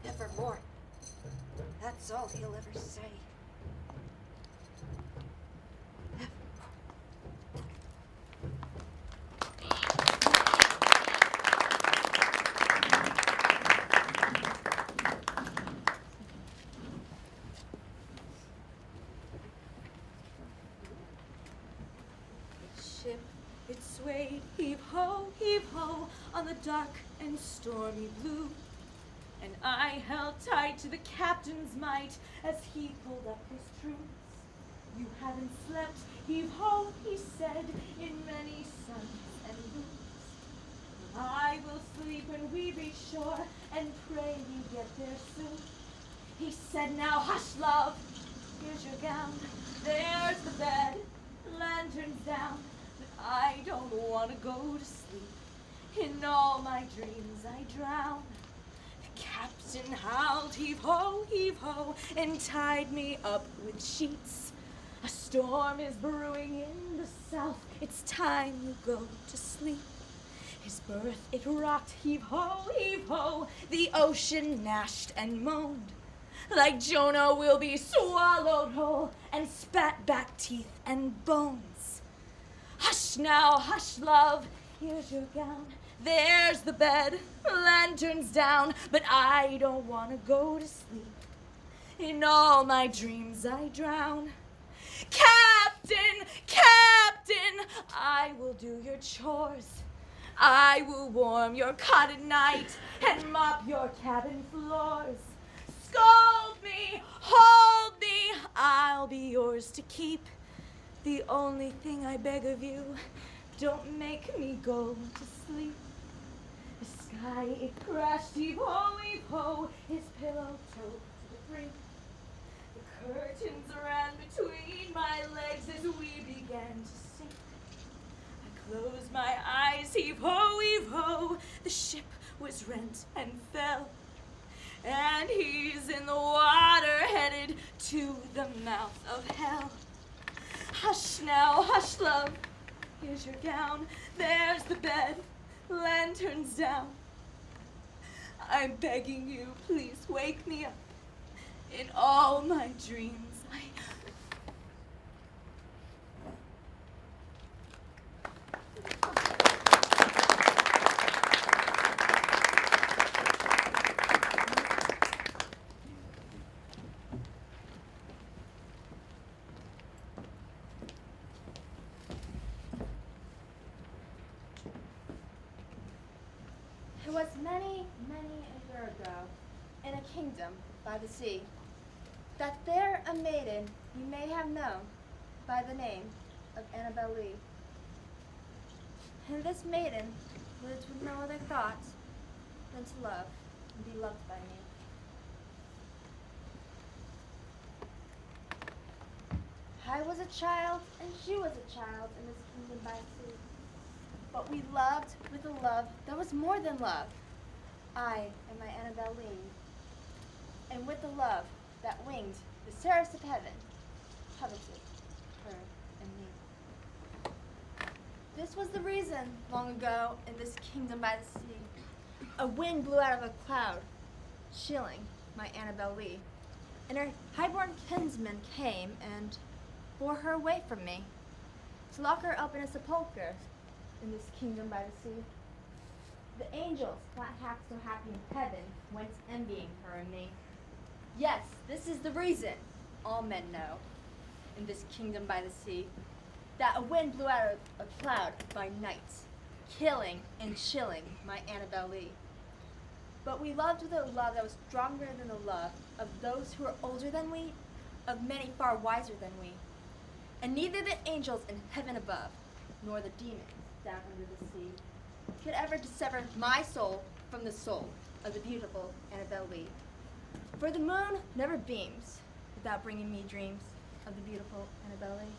Nevermore. That's all he'll ever say. Ship, it swayed, heave ho, on the dark and stormy blue. and I held tight to the captain's might as he pulled up his troops. You haven't slept, heave ho, he said, in many suns and loops. I will sleep when we reach shore, and pray we get there soon. He said, now hush, love, here's your gown, there's the bed, lanterns down, but I don't want to go to sleep. In all my dreams I drown. The captain howled, heave ho, and tied me up with sheets. A storm is brewing in the south, it's time you go to sleep. His berth it rocked, heave ho, the ocean gnashed and moaned. Like Jonah will be swallowed whole, and spat back teeth and bones. Hush now, hush, love, here's your gown, there's the bed, lanterns down, but I don't want to go to sleep. In all my dreams I drown. Captain, captain, I will do your chores. I will warm your cot at night and mop your cabin floors. Scold me, hold me, I'll be yours to keep. The only thing I beg of you, don't make me go to sleep. The sky, it crashed, heave ho, his pillow told to the brink. The curtains ran between my legs as we began to sink. I closed my eyes, heave ho, the ship was rent and fell. And he's in the water headed to the mouth of hell. Hush now, hush, love, here's your gown, there's the bed, lanterns down. I'm begging you, please wake me up. In all my dreams, It was many, many a year ago, in a kingdom by the sea, that there a maiden you may have known by the name of Annabel Lee. And this maiden lived with no other thought than to love and be loved by me. I was a child, and she was a child in this kingdom by the sea. But we loved with a love that was more than love, I and my Annabel Lee. And with the love that winged the seraphs of heaven, coveted her and me. This was the reason, long ago, in this kingdom by the sea, a wind blew out of a cloud, chilling my Annabel Lee. And her highborn kinsman came and bore her away from me, to lock her up in a sepulchre in this kingdom by the sea. The angels, not half so happy in heaven, went envying her and me. Yes, this is the reason, all men know, in this kingdom by the sea, that a wind blew out of a cloud by night, killing and chilling my Annabel Lee. But we loved with a love that was stronger than the love of those who were older than we, of many far wiser than we. And neither the angels in heaven above, nor the demons down under the sea, could ever dissever my soul from the soul of the beautiful Annabel Lee. For the moon never beams without bringing me dreams of the beautiful Annabel Lee.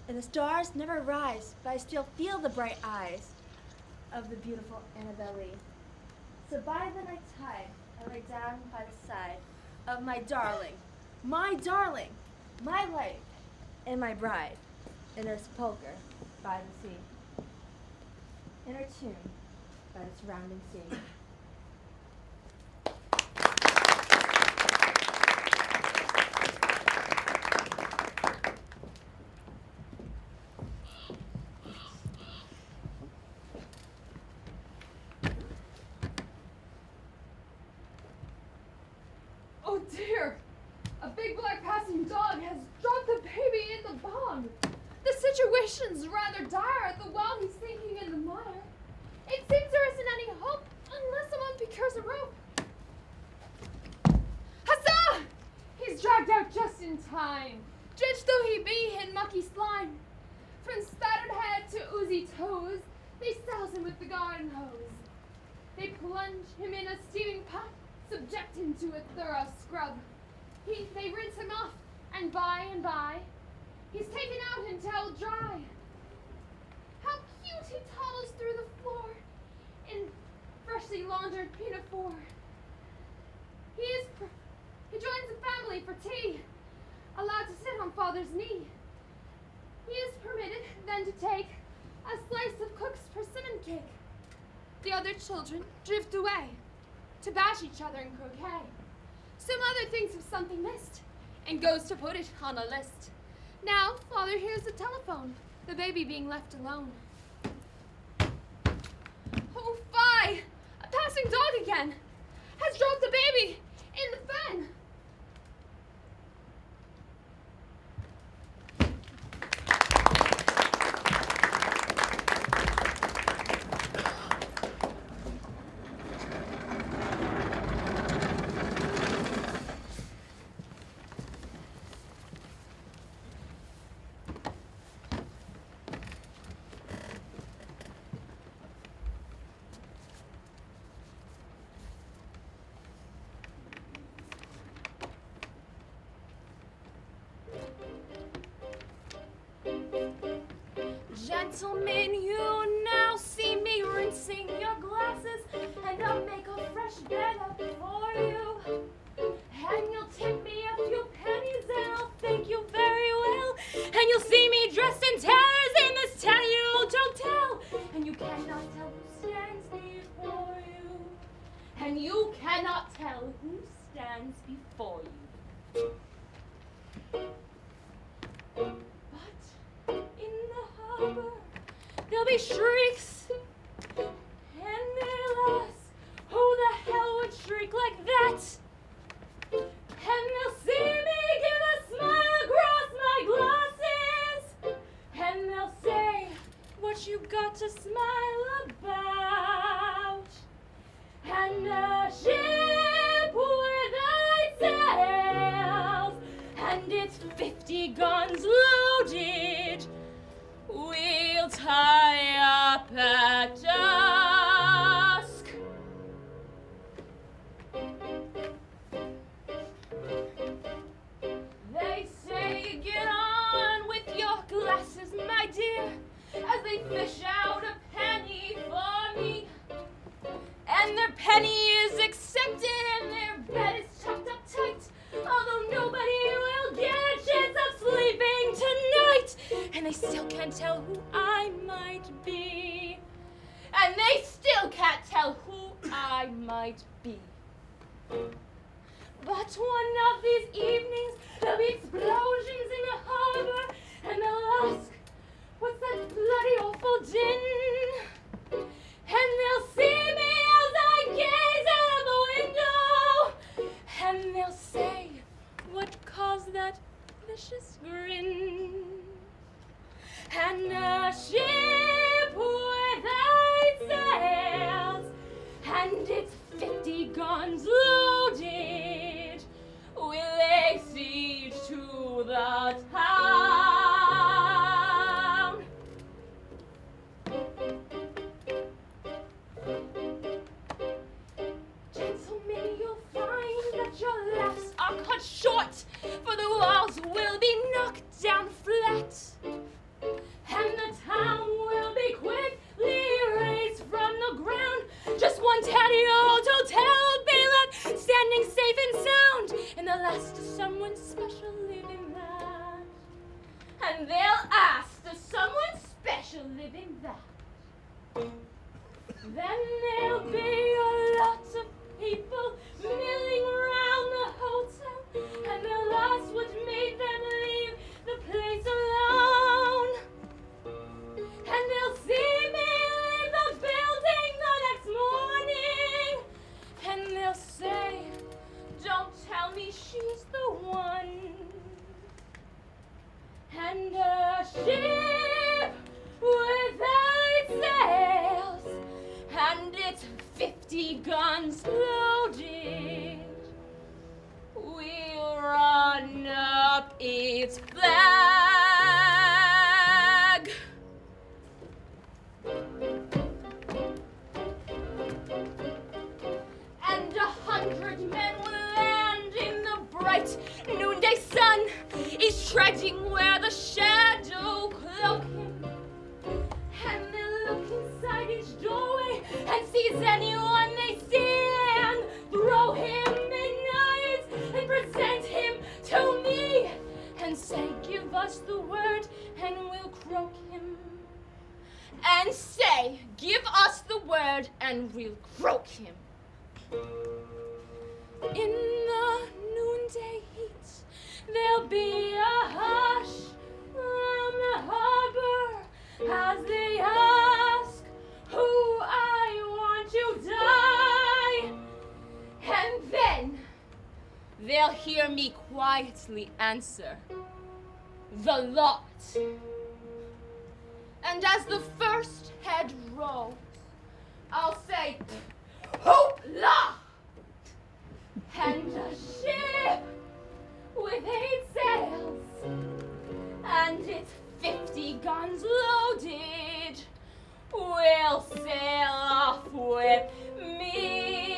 And the stars never rise, but I still feel the bright eyes of the beautiful Annabel Lee. So by the night tide, I lay down by the side of my darling, my life, and my bride, in her sepulchre by the sea, in her tomb by the surrounding sea. Oh dear! A big black passing dog has dropped the baby in the bog. The situation's rather dire, the while he's sinking in the mire. It seems there isn't any hope unless someone someone procures a rope. Huzzah! He's dragged out just in time. Drenched though he be in mucky slime. From spattered head to oozy toes, they souse him with the garden hose. They plunge him in a steaming pot, subject him to a thorough scrub. They rinse him off, and by, he's taken out and toweled dry. How cute he toddles through the floor in freshly laundered pinafore. He joins the family for tea, allowed to sit on father's knee. He is permitted then to take a slice of cook's persimmon cake. The other children drift away to bash each other in croquet. Some other thinks of something missed and goes to put it on a list. Now father hears the telephone, the baby being left alone. Oh, fie! A passing dog again has dropped the baby in the fen. Gentlemen, you now see me rinsing your glasses, and I'll make a fresh bed up for you. And you'll tip me a few pennies, and I'll thank you very well. And you'll see me dressed in tatters in this tiny old hotel. And you cannot tell who stands before you. And you cannot tell who stands before you. But in the harbor, there'll be shrieks, and they'll ask, who the hell would shriek like that? And they'll see me give a smile across my glasses, and they'll say, what you got to smile about? And a ship without sails, and it's 50 guns loaded, we'll tie up at dusk. They say, get on with your glasses, my dear, as they fish out a penny for me. And their penny is accepted, and their bed is tucked up tight, although nobody will get a chance of sleeping tonight. And they still can't tell who I might be. And they still can't tell who I might be. But one of these evenings, there'll be explosions in the harbor, and they'll ask, what's that bloody awful din? And they'll see me as I gaze out of the window, and they'll say, what caused that vicious grin? And a ship without sails, and it's 50 guns loaded, will lay siege to the town. Gentlemen, you'll find that your laughs are cut short, for the walls will be knocked down flat, and the town will be quickly raised from the ground. Just one tatty old hotel will be left standing safe and sound, and the last of someone special live in that. And they'll ask, does someone special live in that? Then there'll be a lot of people milling around the hotel, and they'll ask what made them leave the place alone. And they'll see me leave the building the next morning, and they'll say, don't tell me she's the one. And a ship without sails, and it's 50 guns its flag. And 100 men will land in the bright noonday sun, each treading where the shadow cloak him. And they look inside each doorway and seize anyone they see and throw him midnight and present him to me and say, give us the word and we'll croak him. And say, give us the word and we'll croak him. In the noonday heat, there'll be a hush from the harbor as they ask who I want to die. And then they'll hear me quietly answer, the lot. And as the first head rolls, I'll say, hoopla! And a ship with 8 sails and its 50 guns loaded will sail off with me.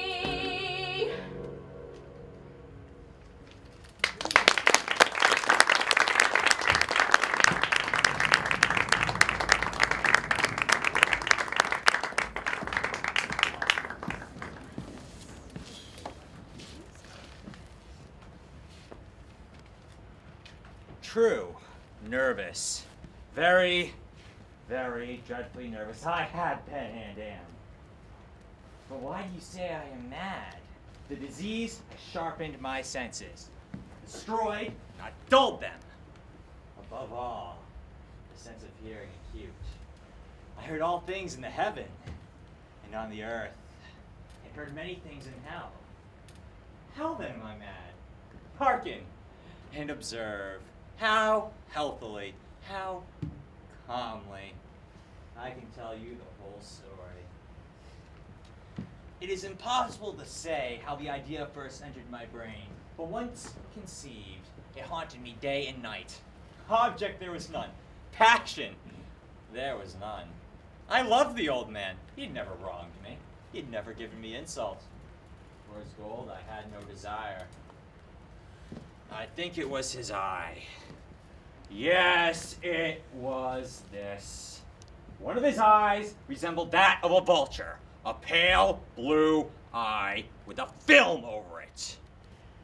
True. Nervous. Very, very dreadfully nervous. I had been and am. But why do you say I am mad? The disease has sharpened my senses. Destroyed, not dulled them. Above all, the sense of hearing acute. I heard all things in the heaven and on the earth, and heard many things in hell. How then am I mad? Hearken and observe. How healthily, how calmly I can tell you the whole story. It is impossible to say how the idea first entered my brain, but once conceived, it haunted me day and night. Object there was none. Passion there was none. I loved the old man. He'd never wronged me. He'd never given me insult. For his gold I had no desire. I think it was his eye. Yes, it was this. One of his eyes resembled that of a vulture, a pale blue eye with a film over it.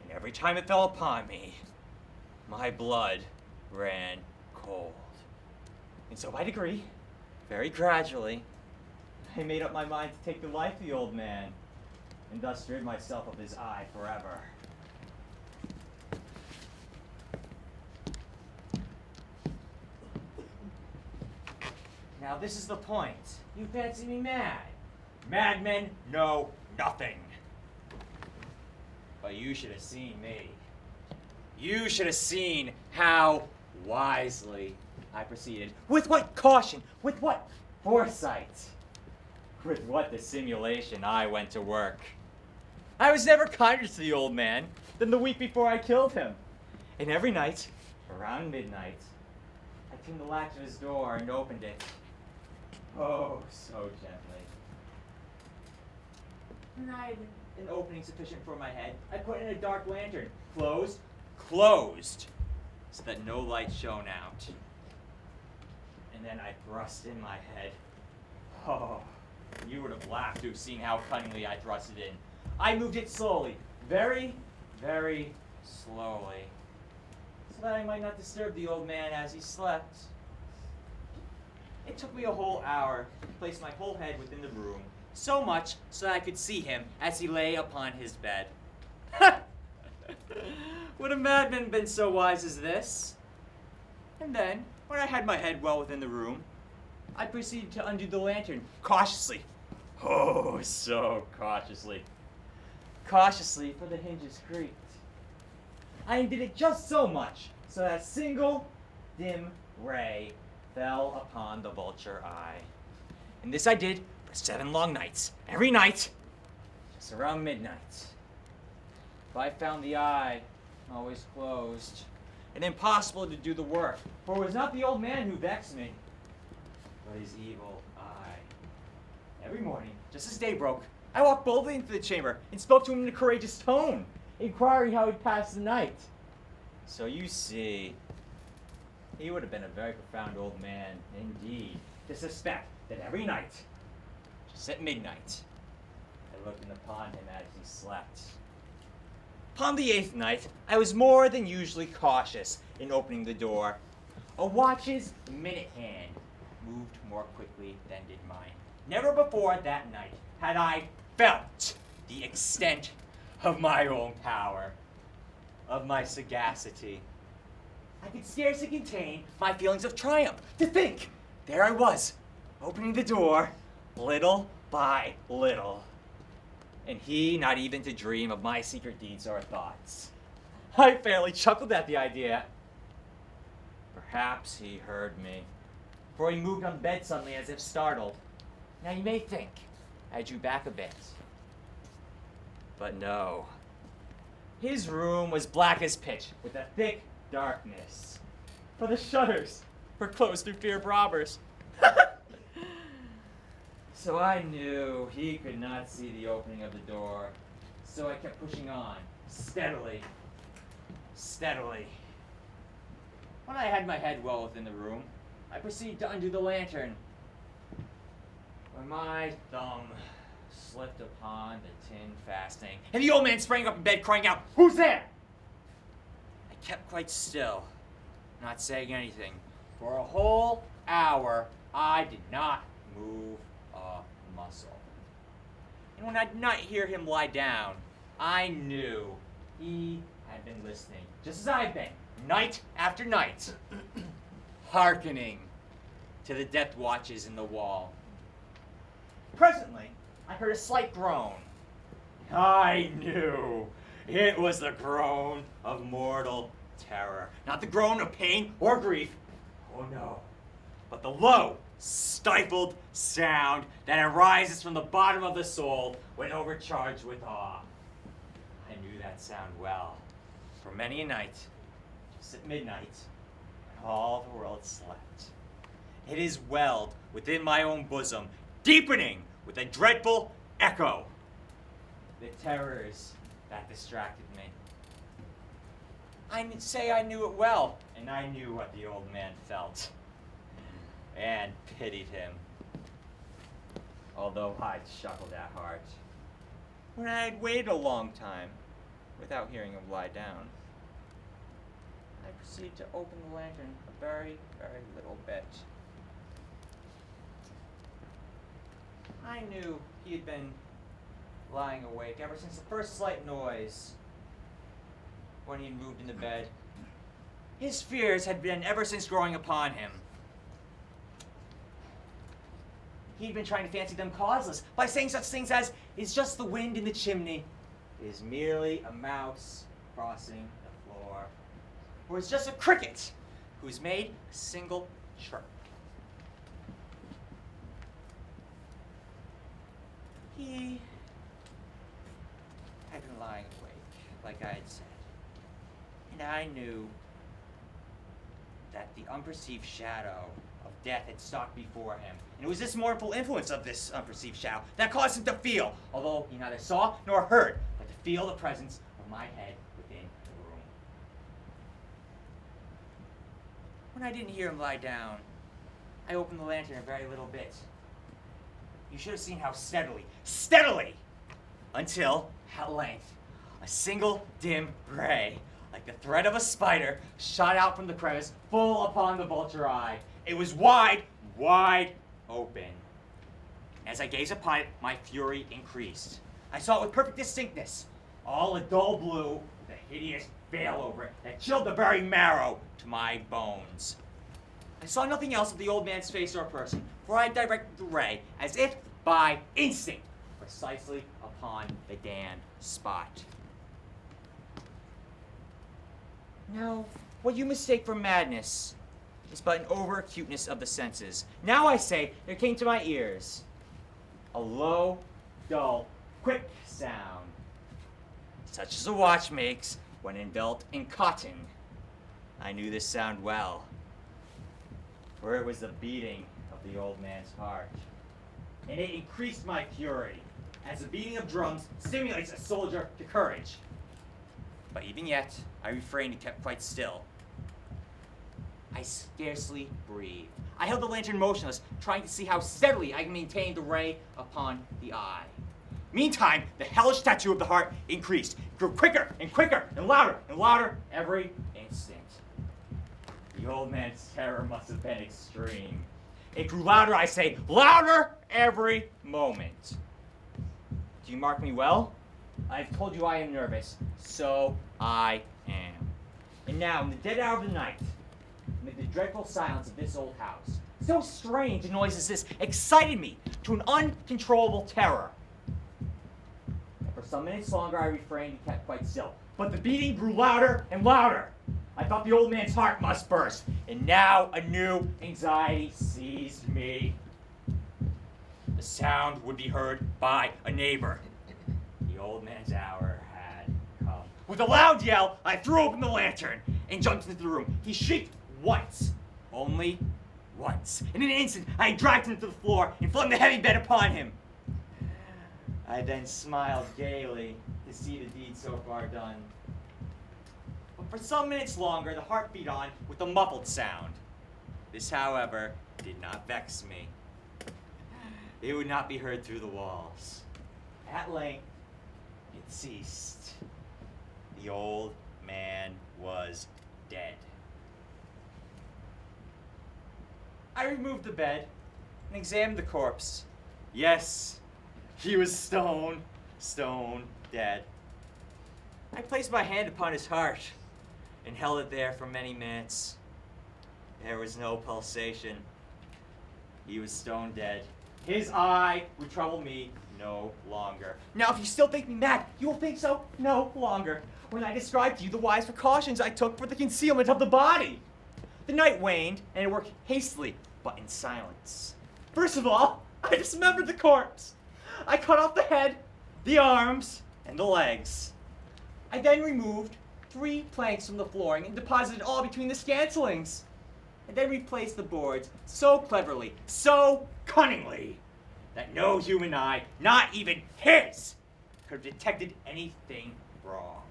And every time it fell upon me, my blood ran cold. And so by degree, very gradually, I made up my mind to take the life of the old man, and thus rid myself of his eye forever. Now this is the point. You fancy me mad. Madmen know nothing. But you should have seen me. You should have seen how wisely I proceeded. With what caution, with what foresight, with what dissimulation I went to work. I was never kinder to the old man than the week before I killed him. And every night, around midnight, I tuned the latch of his door and opened it. Oh, so gently. And I had an opening sufficient for my head. I put in a dark lantern, closed, so that no light shone out. And then I thrust in my head. Oh, you would have laughed to have seen how cunningly I thrust it in. I moved it slowly, very, very slowly, so that I might not disturb the old man as he slept. It took me a whole hour to place my whole head within the room, so much so that I could see him as he lay upon his bed. Would a madman been so wise as this? And then, when I had my head well within the room, I proceeded to undo the lantern cautiously. Oh, so cautiously. Cautiously, for the hinges creaked. I undid it just so much so that a single dim ray fell upon the vulture eye. And this I did for 7 long nights, every night, just around midnight. If I found the eye always closed, and impossible to do the work. For it was not the old man who vexed me, but his evil eye. Every morning, just as day broke, I walked boldly into the chamber and spoke to him in a courageous tone, inquiring how he'd passed the night. So you see, he would have been a very profound old man indeed to suspect that every night, just at midnight, I looked in upon him as he slept. Upon the 8th night, I was more than usually cautious in opening the door. A watch's minute hand moved more quickly than did mine. Never before that night had I felt the extent of my own power, of my sagacity. I could scarcely contain my feelings of triumph. To think, there I was, opening the door, little by little, and he not even to dream of my secret deeds or thoughts. I fairly chuckled at the idea. Perhaps he heard me, for he moved on the bed suddenly as if startled. Now you may think I drew back a bit, but no. His room was black as pitch, with a thick darkness, for the shutters were closed through fear of robbers. So I knew he could not see the opening of the door, so I kept pushing on, steadily, steadily. When I had my head well within the room, I proceeded to undo the lantern. When my thumb slipped upon the tin fastening, and the old man sprang up in bed crying out, "Who's there?" I kept quite still, not saying anything. For a whole hour, I did not move a muscle. And when I did not hear him lie down, I knew he had been listening, just as I had been, night after night, hearkening to the death watches in the wall. Presently, I heard a slight groan. I knew it was the groan of mortal terror. Not the groan of pain or grief, oh no, but the low, stifled sound that arises from the bottom of the soul when overcharged with awe. I knew that sound well, for many a night, just at midnight, when all the world slept, it is welled within my own bosom, deepening with a dreadful echo the terrors that distracted me. I say I knew it well, and I knew what the old man felt, and pitied him, although I chuckled at heart. When I had waited a long time without hearing him lie down, I proceeded to open the lantern a very, very little bit. I knew he had been lying awake ever since the first slight noise when he had moved into bed. His fears had been ever since growing upon him. He'd been trying to fancy them causeless by saying such things as, "It's just the wind in the chimney," "It is merely a mouse crossing the floor," or "It's just a cricket who's made a single chirp." He had been lying awake, like I had said, and I knew that the unperceived shadow of death had stalked before him, and it was this mournful influence of this unperceived shadow that caused him to feel, although he neither saw nor heard, but to feel the presence of my head within the room. When I didn't hear him lie down, I opened the lantern a very little bit. You should have seen how steadily, until, at length, a single dim ray, like the thread of a spider, shot out from the crevice full upon the vulture eye. It was wide open. As I gazed upon it, my fury increased. I saw it with perfect distinctness, all a dull blue, with a hideous veil over it that chilled the very marrow to my bones. I saw nothing else of the old man's face or person, for I directed the ray, as if by instinct, precisely upon the damned spot. Now, what you mistake for madness is but an over-acuteness of the senses. Now I say, there came to my ears a low, dull, quick sound, such as a watch makes when enveloped in cotton. I knew this sound well, for it was the beating of the old man's heart. And it increased my fury, as the beating of drums stimulates a soldier to courage. But even yet, I refrained and kept quite still. I scarcely breathed. I held the lantern motionless, trying to see how steadily I could maintain the ray upon the eye. Meantime, the hellish tattoo of the heart increased, grew quicker and quicker and louder every instant. The old man's terror must have been extreme. It grew louder, I say, louder every moment. Do you mark me well? I've told you I am nervous, so I am. And now, in the dead hour of the night, amid the dreadful silence of this old house, so strange a noise as this excited me to an uncontrollable terror. And for some minutes longer I refrained and kept quite still. But the beating grew louder and louder. I thought the old man's heart must burst, and now a new anxiety seized me. The sound would be heard by a neighbor. The old man's hour had come. With a loud yell, I threw open the lantern and jumped into the room. He shrieked once, only once. In an instant, I dragged him to the floor and flung the heavy bed upon him. I then smiled gaily to see the deed so far done. But for some minutes longer, the heart beat on with a muffled sound. This, however, did not vex me. It would not be heard through the walls. At length, it ceased. The old man was dead. I removed the bed and examined the corpse. Yes, he was stone dead. I placed my hand upon his heart and held it there for many minutes. There was no pulsation. He was stone dead. His eye would trouble me no longer. Now, if you still think me mad, you will think so no longer when I describe to you the wise precautions I took for the concealment of the body. The night waned, and I worked hastily, but in silence. First of all, I dismembered the corpse. I cut off the head, the arms, and the legs. I then removed 3 planks from the flooring and deposited all between the scantlings. I then replaced the boards so cleverly, so cunningly, that no human eye, not even his, could have detected anything wrong.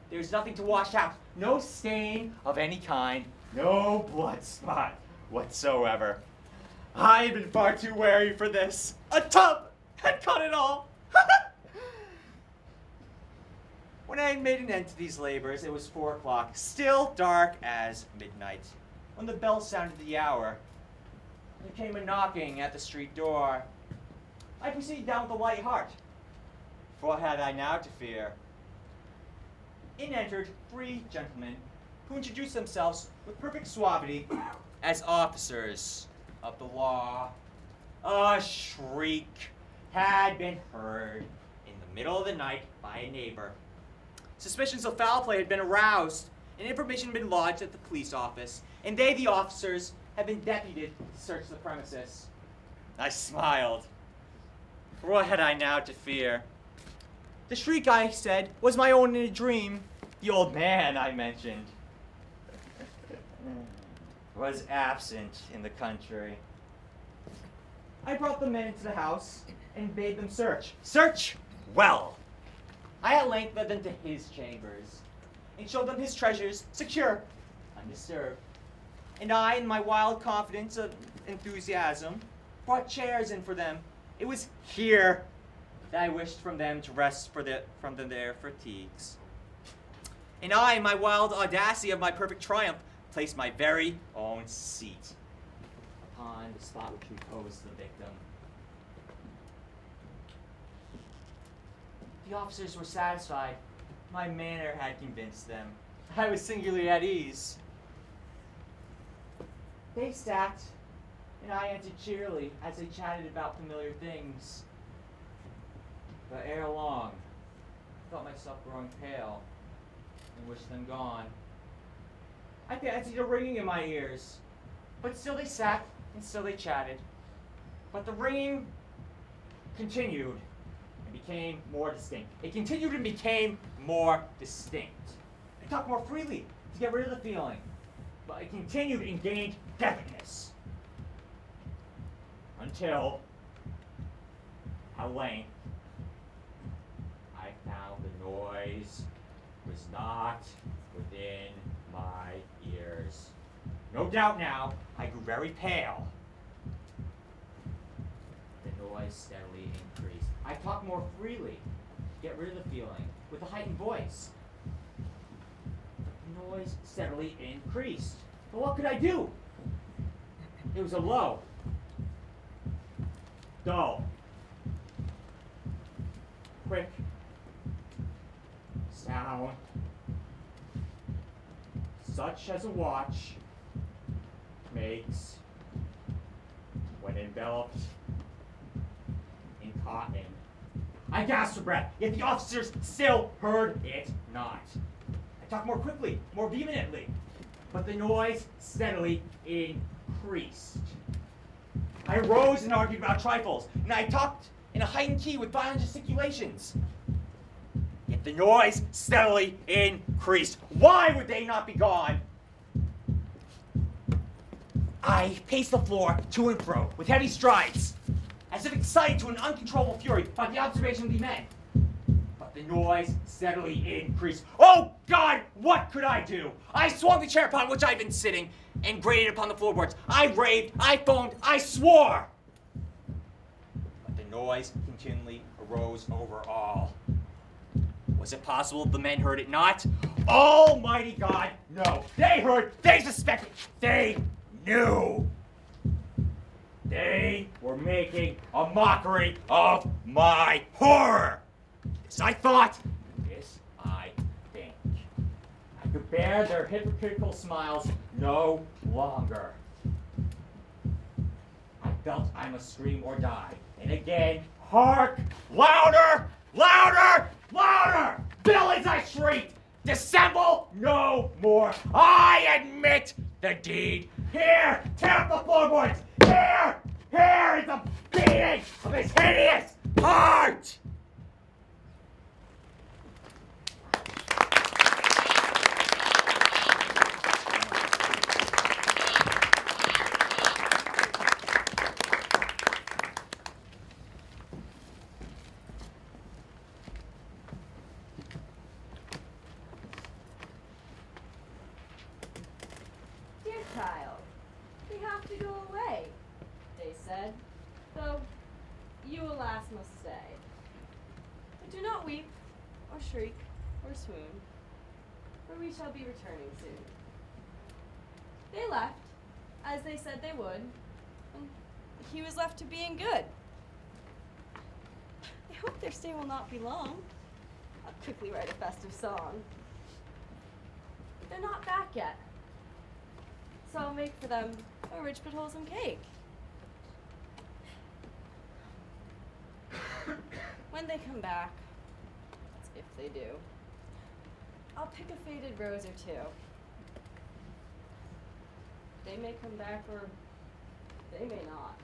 There was nothing to wash out, no stain of any kind, no blood spot whatsoever. I had been far too wary for this. A tub had cut it all. When I had made an end to these labors, it was 4 o'clock, still dark as midnight. When the bell sounded the hour, there came a knocking at the street door. I proceeded down with a light heart, for what had I now to fear? In entered 3 gentlemen who introduced themselves with perfect suavity as officers of the law. A shriek had been heard in the middle of the night by a neighbor. Suspicions of foul play had been aroused, and information had been lodged at the police office, and they, the officers, had been deputed to search the premises. I smiled. For what had I now to fear? The shriek, I said, was my own in a dream. The old man, I mentioned, was absent in the country. I brought the men into the house and bade them search. Search well! I at length led them to his chambers and showed them his treasures, secure, undisturbed. And I, in my wild confidence of enthusiasm, brought chairs in for them. It was here that I wished from them to rest from their fatigues. And I, in my wild audacity of my perfect triumph, placed my very own seat upon the spot which reposed the victim. The officers were satisfied. My manner had convinced them. I was singularly at ease. They sat, and I answered cheerily as they chatted about familiar things. But ere long, I felt myself growing pale and wished them gone. I fancied a ringing in my ears, but still they sat and still they chatted. But the ringing continued and became more distinct. It continued and became more distinct. talk more freely to get rid of the feeling, but I continued in gained definiteness. Until, at length, I found the noise was not within my ears. No doubt now, I grew very pale. The noise steadily increased. I talked more freely, get rid of the feeling, with a heightened voice. The noise steadily increased. But what could I do? It was a low, dull, quick sound, such as a watch makes when enveloped in cotton. I gasped for breath, yet the officers still heard it not. I talked more quickly, more vehemently, but the noise steadily increased. I arose and argued about trifles, and I talked in a heightened key with violent gesticulations. Yet the noise steadily increased. Why would they not be gone? I paced the floor to and fro with heavy strides, as if excited to an uncontrollable fury by the observation of the men. But the noise steadily increased. Oh God, what could I do? I swung the chair upon which I had been sitting and grated upon the floorboards. I raved, I foamed, I swore. But the noise continually arose over all. Was it possible the men heard it not? Almighty God, no. They heard, they suspected, they knew. They were making a mockery of my horror. This I thought, this I think. I could bear their hypocritical smiles no longer. I felt I must scream or die. And again, hark! Louder! Louder! Louder! Villains, I shrieked! Dissemble no more! I admit the deed! Here! Tear up the floorboards! Here! Here is the beating of his hideous heart! Dear child, we have to go away, they said, though you, alas, must stay. But do not weep, or shriek, or swoon, for we shall be returning soon. They left, as they said they would, and he was left to being good. I hope their stay will not be long. I'll quickly write a festive song. They're not back yet, so I'll make for them a rich but wholesome cake. When they come back, if they do, I'll pick a faded rose or two. They may come back or they may not.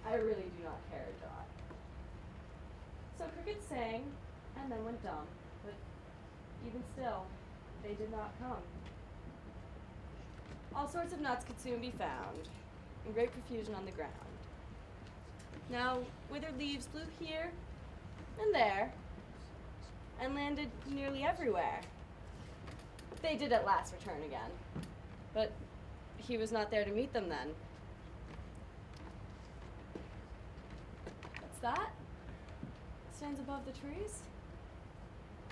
I really do not care a jot. So Cricket sang and then went dumb, but even still, they did not come. All sorts of nuts could soon be found, in great profusion on the ground. Now, withered leaves blew here and there, and landed nearly everywhere. They did at last return again, but he was not there to meet them then. What's that? Stands above the trees?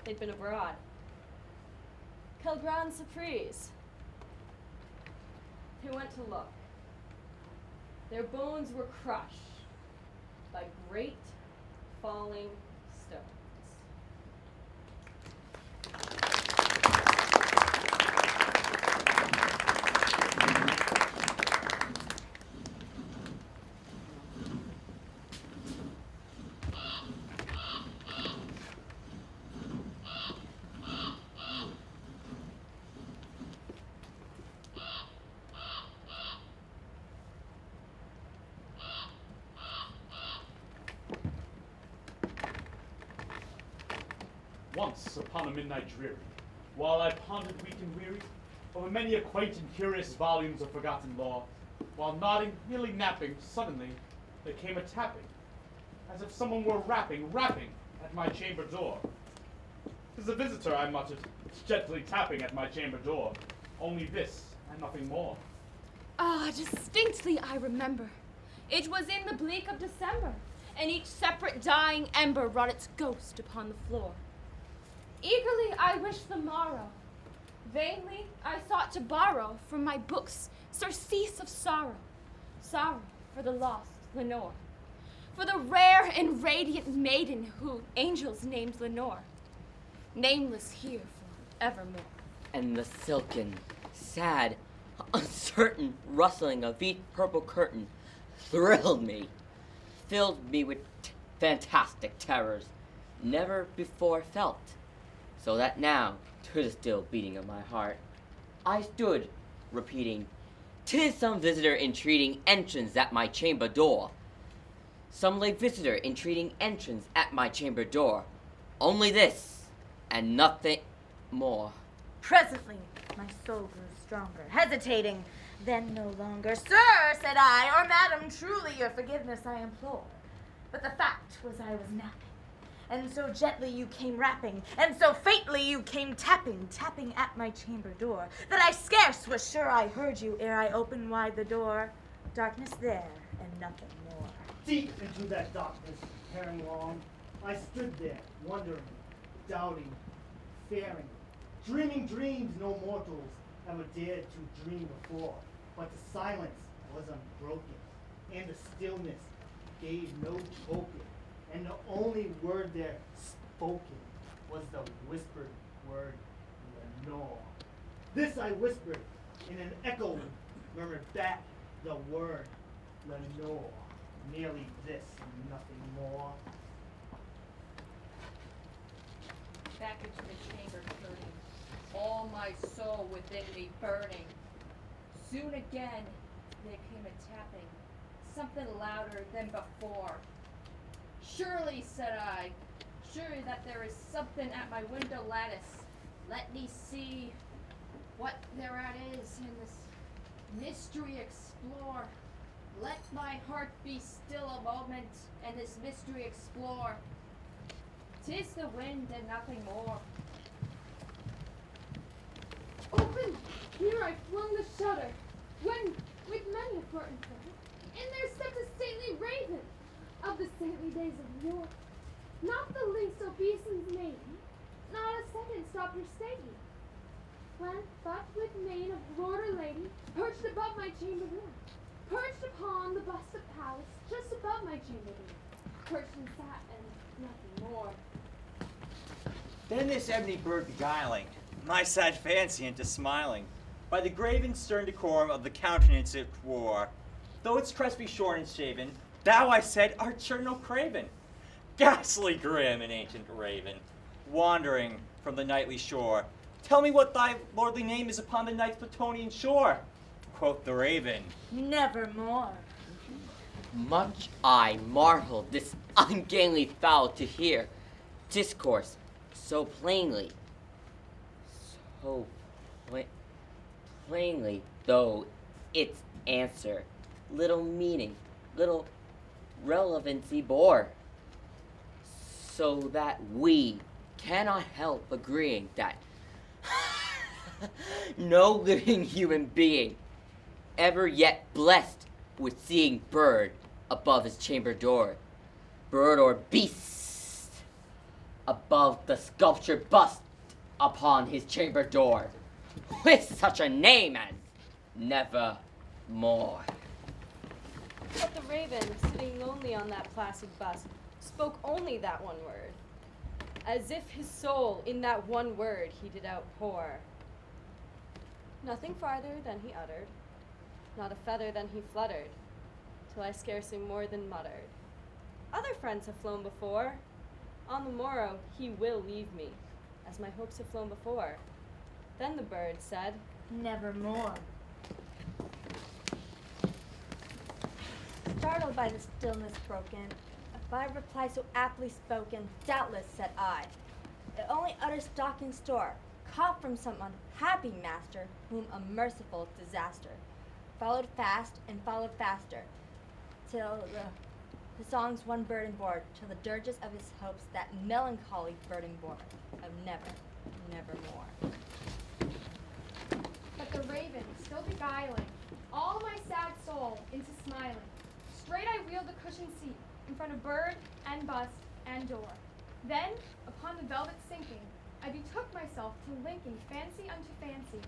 They'd been abroad. Quelle grande surprise! They went to look. Their bones were crushed by great falling stones. Once upon a midnight dreary, While I pondered weak and weary over many a quaint and curious volumes of forgotten lore, while nodding, nearly napping, suddenly there came a tapping, as if someone were rapping at my chamber door. "'Tis a visitor," I muttered, gently tapping at my chamber door. Only this, and nothing more. Ah, distinctly I remember. It was in the bleak of December, and each separate dying ember wrought its ghost upon the floor. Eagerly I wished the morrow. Vainly I sought to borrow from my books surcease of sorrow. Sorrow for the lost Lenore. For the rare and radiant maiden who angels named Lenore. Nameless here for evermore. And the silken, sad, uncertain rustling of each purple curtain thrilled me, filled me with fantastic terrors never before felt, so that now, to the still beating of my heart, I stood, repeating, "'Tis some visitor entreating entrance at my chamber door. Some late visitor entreating entrance at my chamber door. Only this, and nothing more." Presently, my soul grew stronger, hesitating, then no longer. "Sir," said I, "or madam, truly your forgiveness I implore. But the fact was I was napping, and so gently you came rapping, and so faintly you came tapping at my chamber door, that I scarce was sure I heard you ere I opened wide the door. Darkness there, and nothing more." Deep into that darkness, peering long, I stood there, wondering, doubting, fearing, dreaming dreams no mortals ever dared to dream before. But the silence was unbroken, and the stillness gave no token, and the only word there spoken was the whispered word, Lenore. This I whispered, and an echo murmured back the word, Lenore. Merely this, and nothing more. Back into the chamber turning, all my soul within me burning. Soon again there came a tapping, something louder than before. "Surely," said I, "surely that there is something at my window lattice. Let me see what thereat is in this mystery explore. Let my heart be still a moment, and this mystery explore. 'Tis the wind and nothing more." Open! Here I flung the shutter, when, with many a flirt in there stepped a stately raven, of the saintly days of yore. Not the lynx obeisance maiden, not a second stopped her stately, when, but with mane of lord or lady, perched above my chamber door, perched upon the bust of Pallas, just above my chamber door, perched and sat, and nothing more. Then this ebony bird beguiling my sad fancy into smiling, by the grave and stern decorum of the countenance it wore. Though its crest be shorn and shaven, thou, I said, art sure no craven. Ghastly grim and ancient raven, wandering from the nightly shore, tell me what thy lordly name is upon the night's Plutonian shore. Quoth the raven, "Nevermore." Much I marveled this ungainly fowl to hear discourse so plainly, so plainly, though its answer little meaning, little relevancy bore, so that we cannot help agreeing that no living human being ever yet blessed with seeing bird above his chamber door, bird or beast above the sculptured bust upon his chamber door, with such a name as Nevermore. But the raven, sitting lonely on that placid bust, spoke only that one word, as if his soul in that one word he did outpour. Nothing farther than he uttered, not a feather than he fluttered, till I scarcely more than muttered. Other friends have flown before. On the morrow he will leave me, as my hopes have flown before. Then the bird said, "Nevermore." Startled by the stillness broken, by a reply so aptly spoken, doubtless, said I, it only utters stalking store, caught from some unhappy master, whom a merciful disaster followed fast and followed faster, till the song's one burden bore, till the dirges of his hopes that melancholy burden bore, of nevermore. But the raven, still beguiling all my sad soul into smiling, straight I wheeled the cushioned seat in front of bird and bust and door. Then, upon the velvet sinking, I betook myself to linking fancy unto fancy,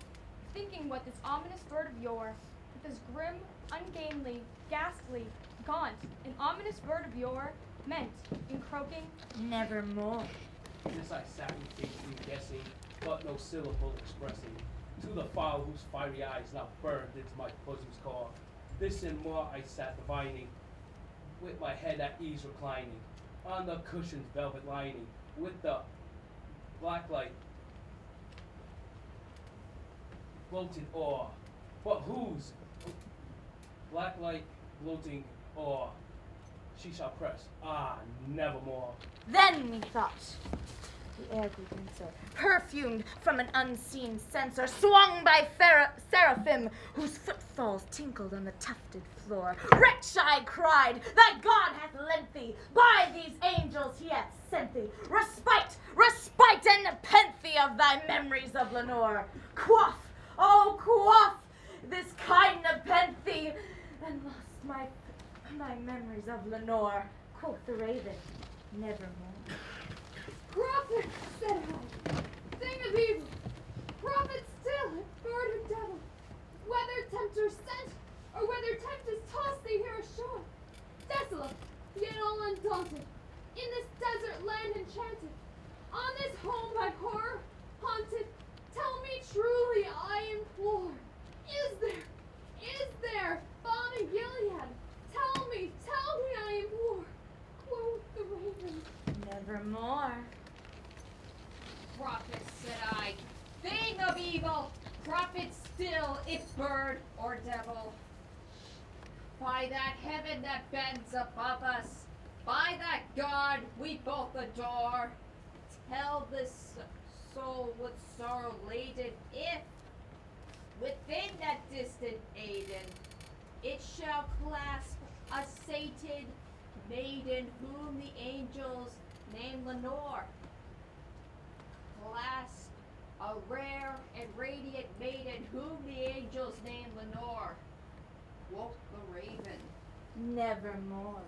thinking what this ominous bird of yore, with this grim, ungainly, ghastly, gaunt, and ominous bird of yore, meant in croaking Nevermore. This I sat impatiently guessing, but no syllable expressing. To the fowl whose fiery eyes now burned into my bosom's core, this and more I sat divining, with my head at ease reclining, on the cushion's velvet lining, with the black light floating o'er. But whose black light floating o'er she shall press, nevermore. Then methought the air grew denser, perfumed from an unseen censer, swung by seraphim, whose footfalls tinkled on the tufted floor. Wretch, I cried, thy God hath lent thee, by these angels he hath sent thee, respite, respite, and nepenthe of thy memories of Lenore. Quaff, oh quaff, this kind nepenthe, and lost my memories of Lenore. Quoth the raven, nevermore. prophet, said I, thing of evil, prophet still, bird or devil, whether tempter sent, or whether tempest tossed thee here ashore, desolate, yet all undaunted, in this desert land enchanted, on this home by horror haunted, tell me truly, I implore, is there, balmy Gilead, tell me, I implore, quoth the raven. Nevermore. Prophet, said I, thing of evil, prophet still, if bird or devil. By that heaven that bends above us, by that God we both adore, tell this soul with sorrow laden, if within that distant Aden it shall clasp a sated maiden whom the angels name Lenore. Clasp a rare and radiant maiden whom the angels name Lenore. Woke the raven. Nevermore.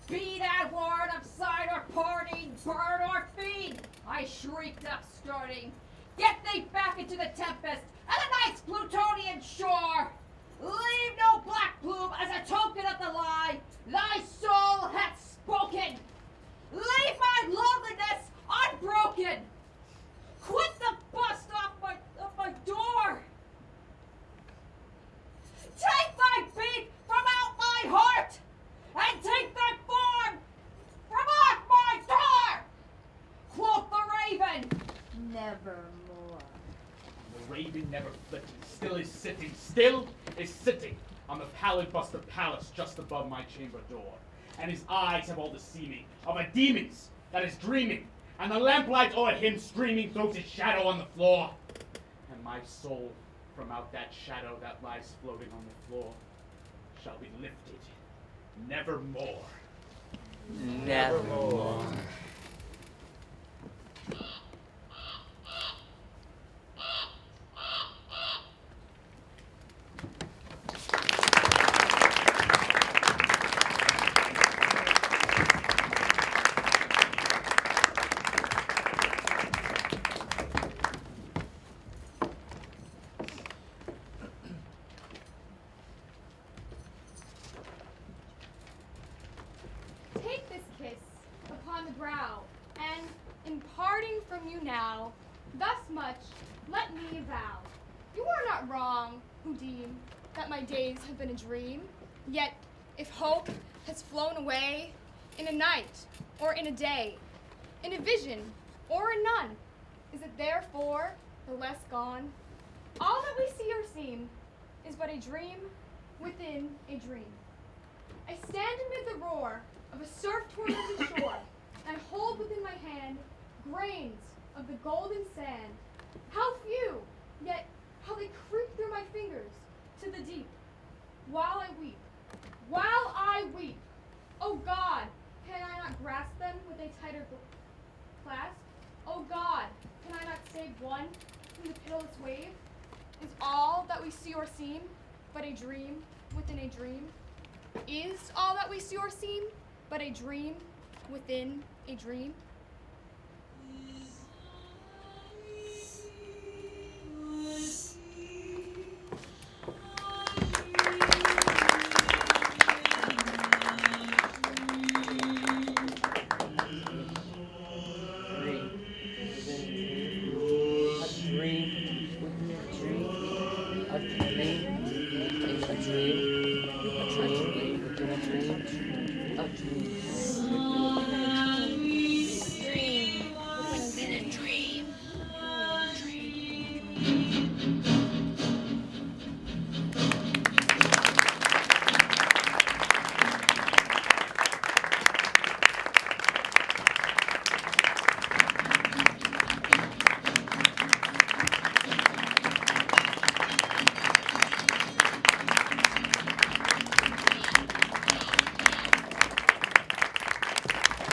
Be that word of sign or parting, bird or fiend, I shrieked up starting. Get thee back into the tempest and the night's Plutonian shore. Leave no black plume as a token of the lie thy soul hath spoken. Leave my loneliness unbroken. Quit the bust off my door. Take thy beat from out my heart, and take thy form from off my door. Quoth the raven. Nevermore. The raven never flitting, still is sitting on the pallid bust of Pallas just above my chamber door. And his eyes have all the seeming of a demon's that is dreaming, and the lamplight o'er him streaming throws its shadow on the floor. And my soul from out that shadow that lies floating on the floor shall be lifted nevermore. Nevermore. Take this kiss upon the brow, and in parting from you now, thus much let me avow. You are not wrong who deem that my days have been a dream, yet if hope has flown away in a night or in a day, in a vision or in none, is it therefore the less gone? All that we see or seem is but a dream within a dream. I stand amid the roar of a surf-tormented shore, and hold within my hand grains of the golden sand, How few, yet how they creep through my fingers to the deep. While I weep, oh God, can I not grasp them with a tighter clasp? Oh God, can I not save one from the pitiless wave? Is all that we see or seem but a dream within a dream? Is all that we see or seem but a dream within a dream?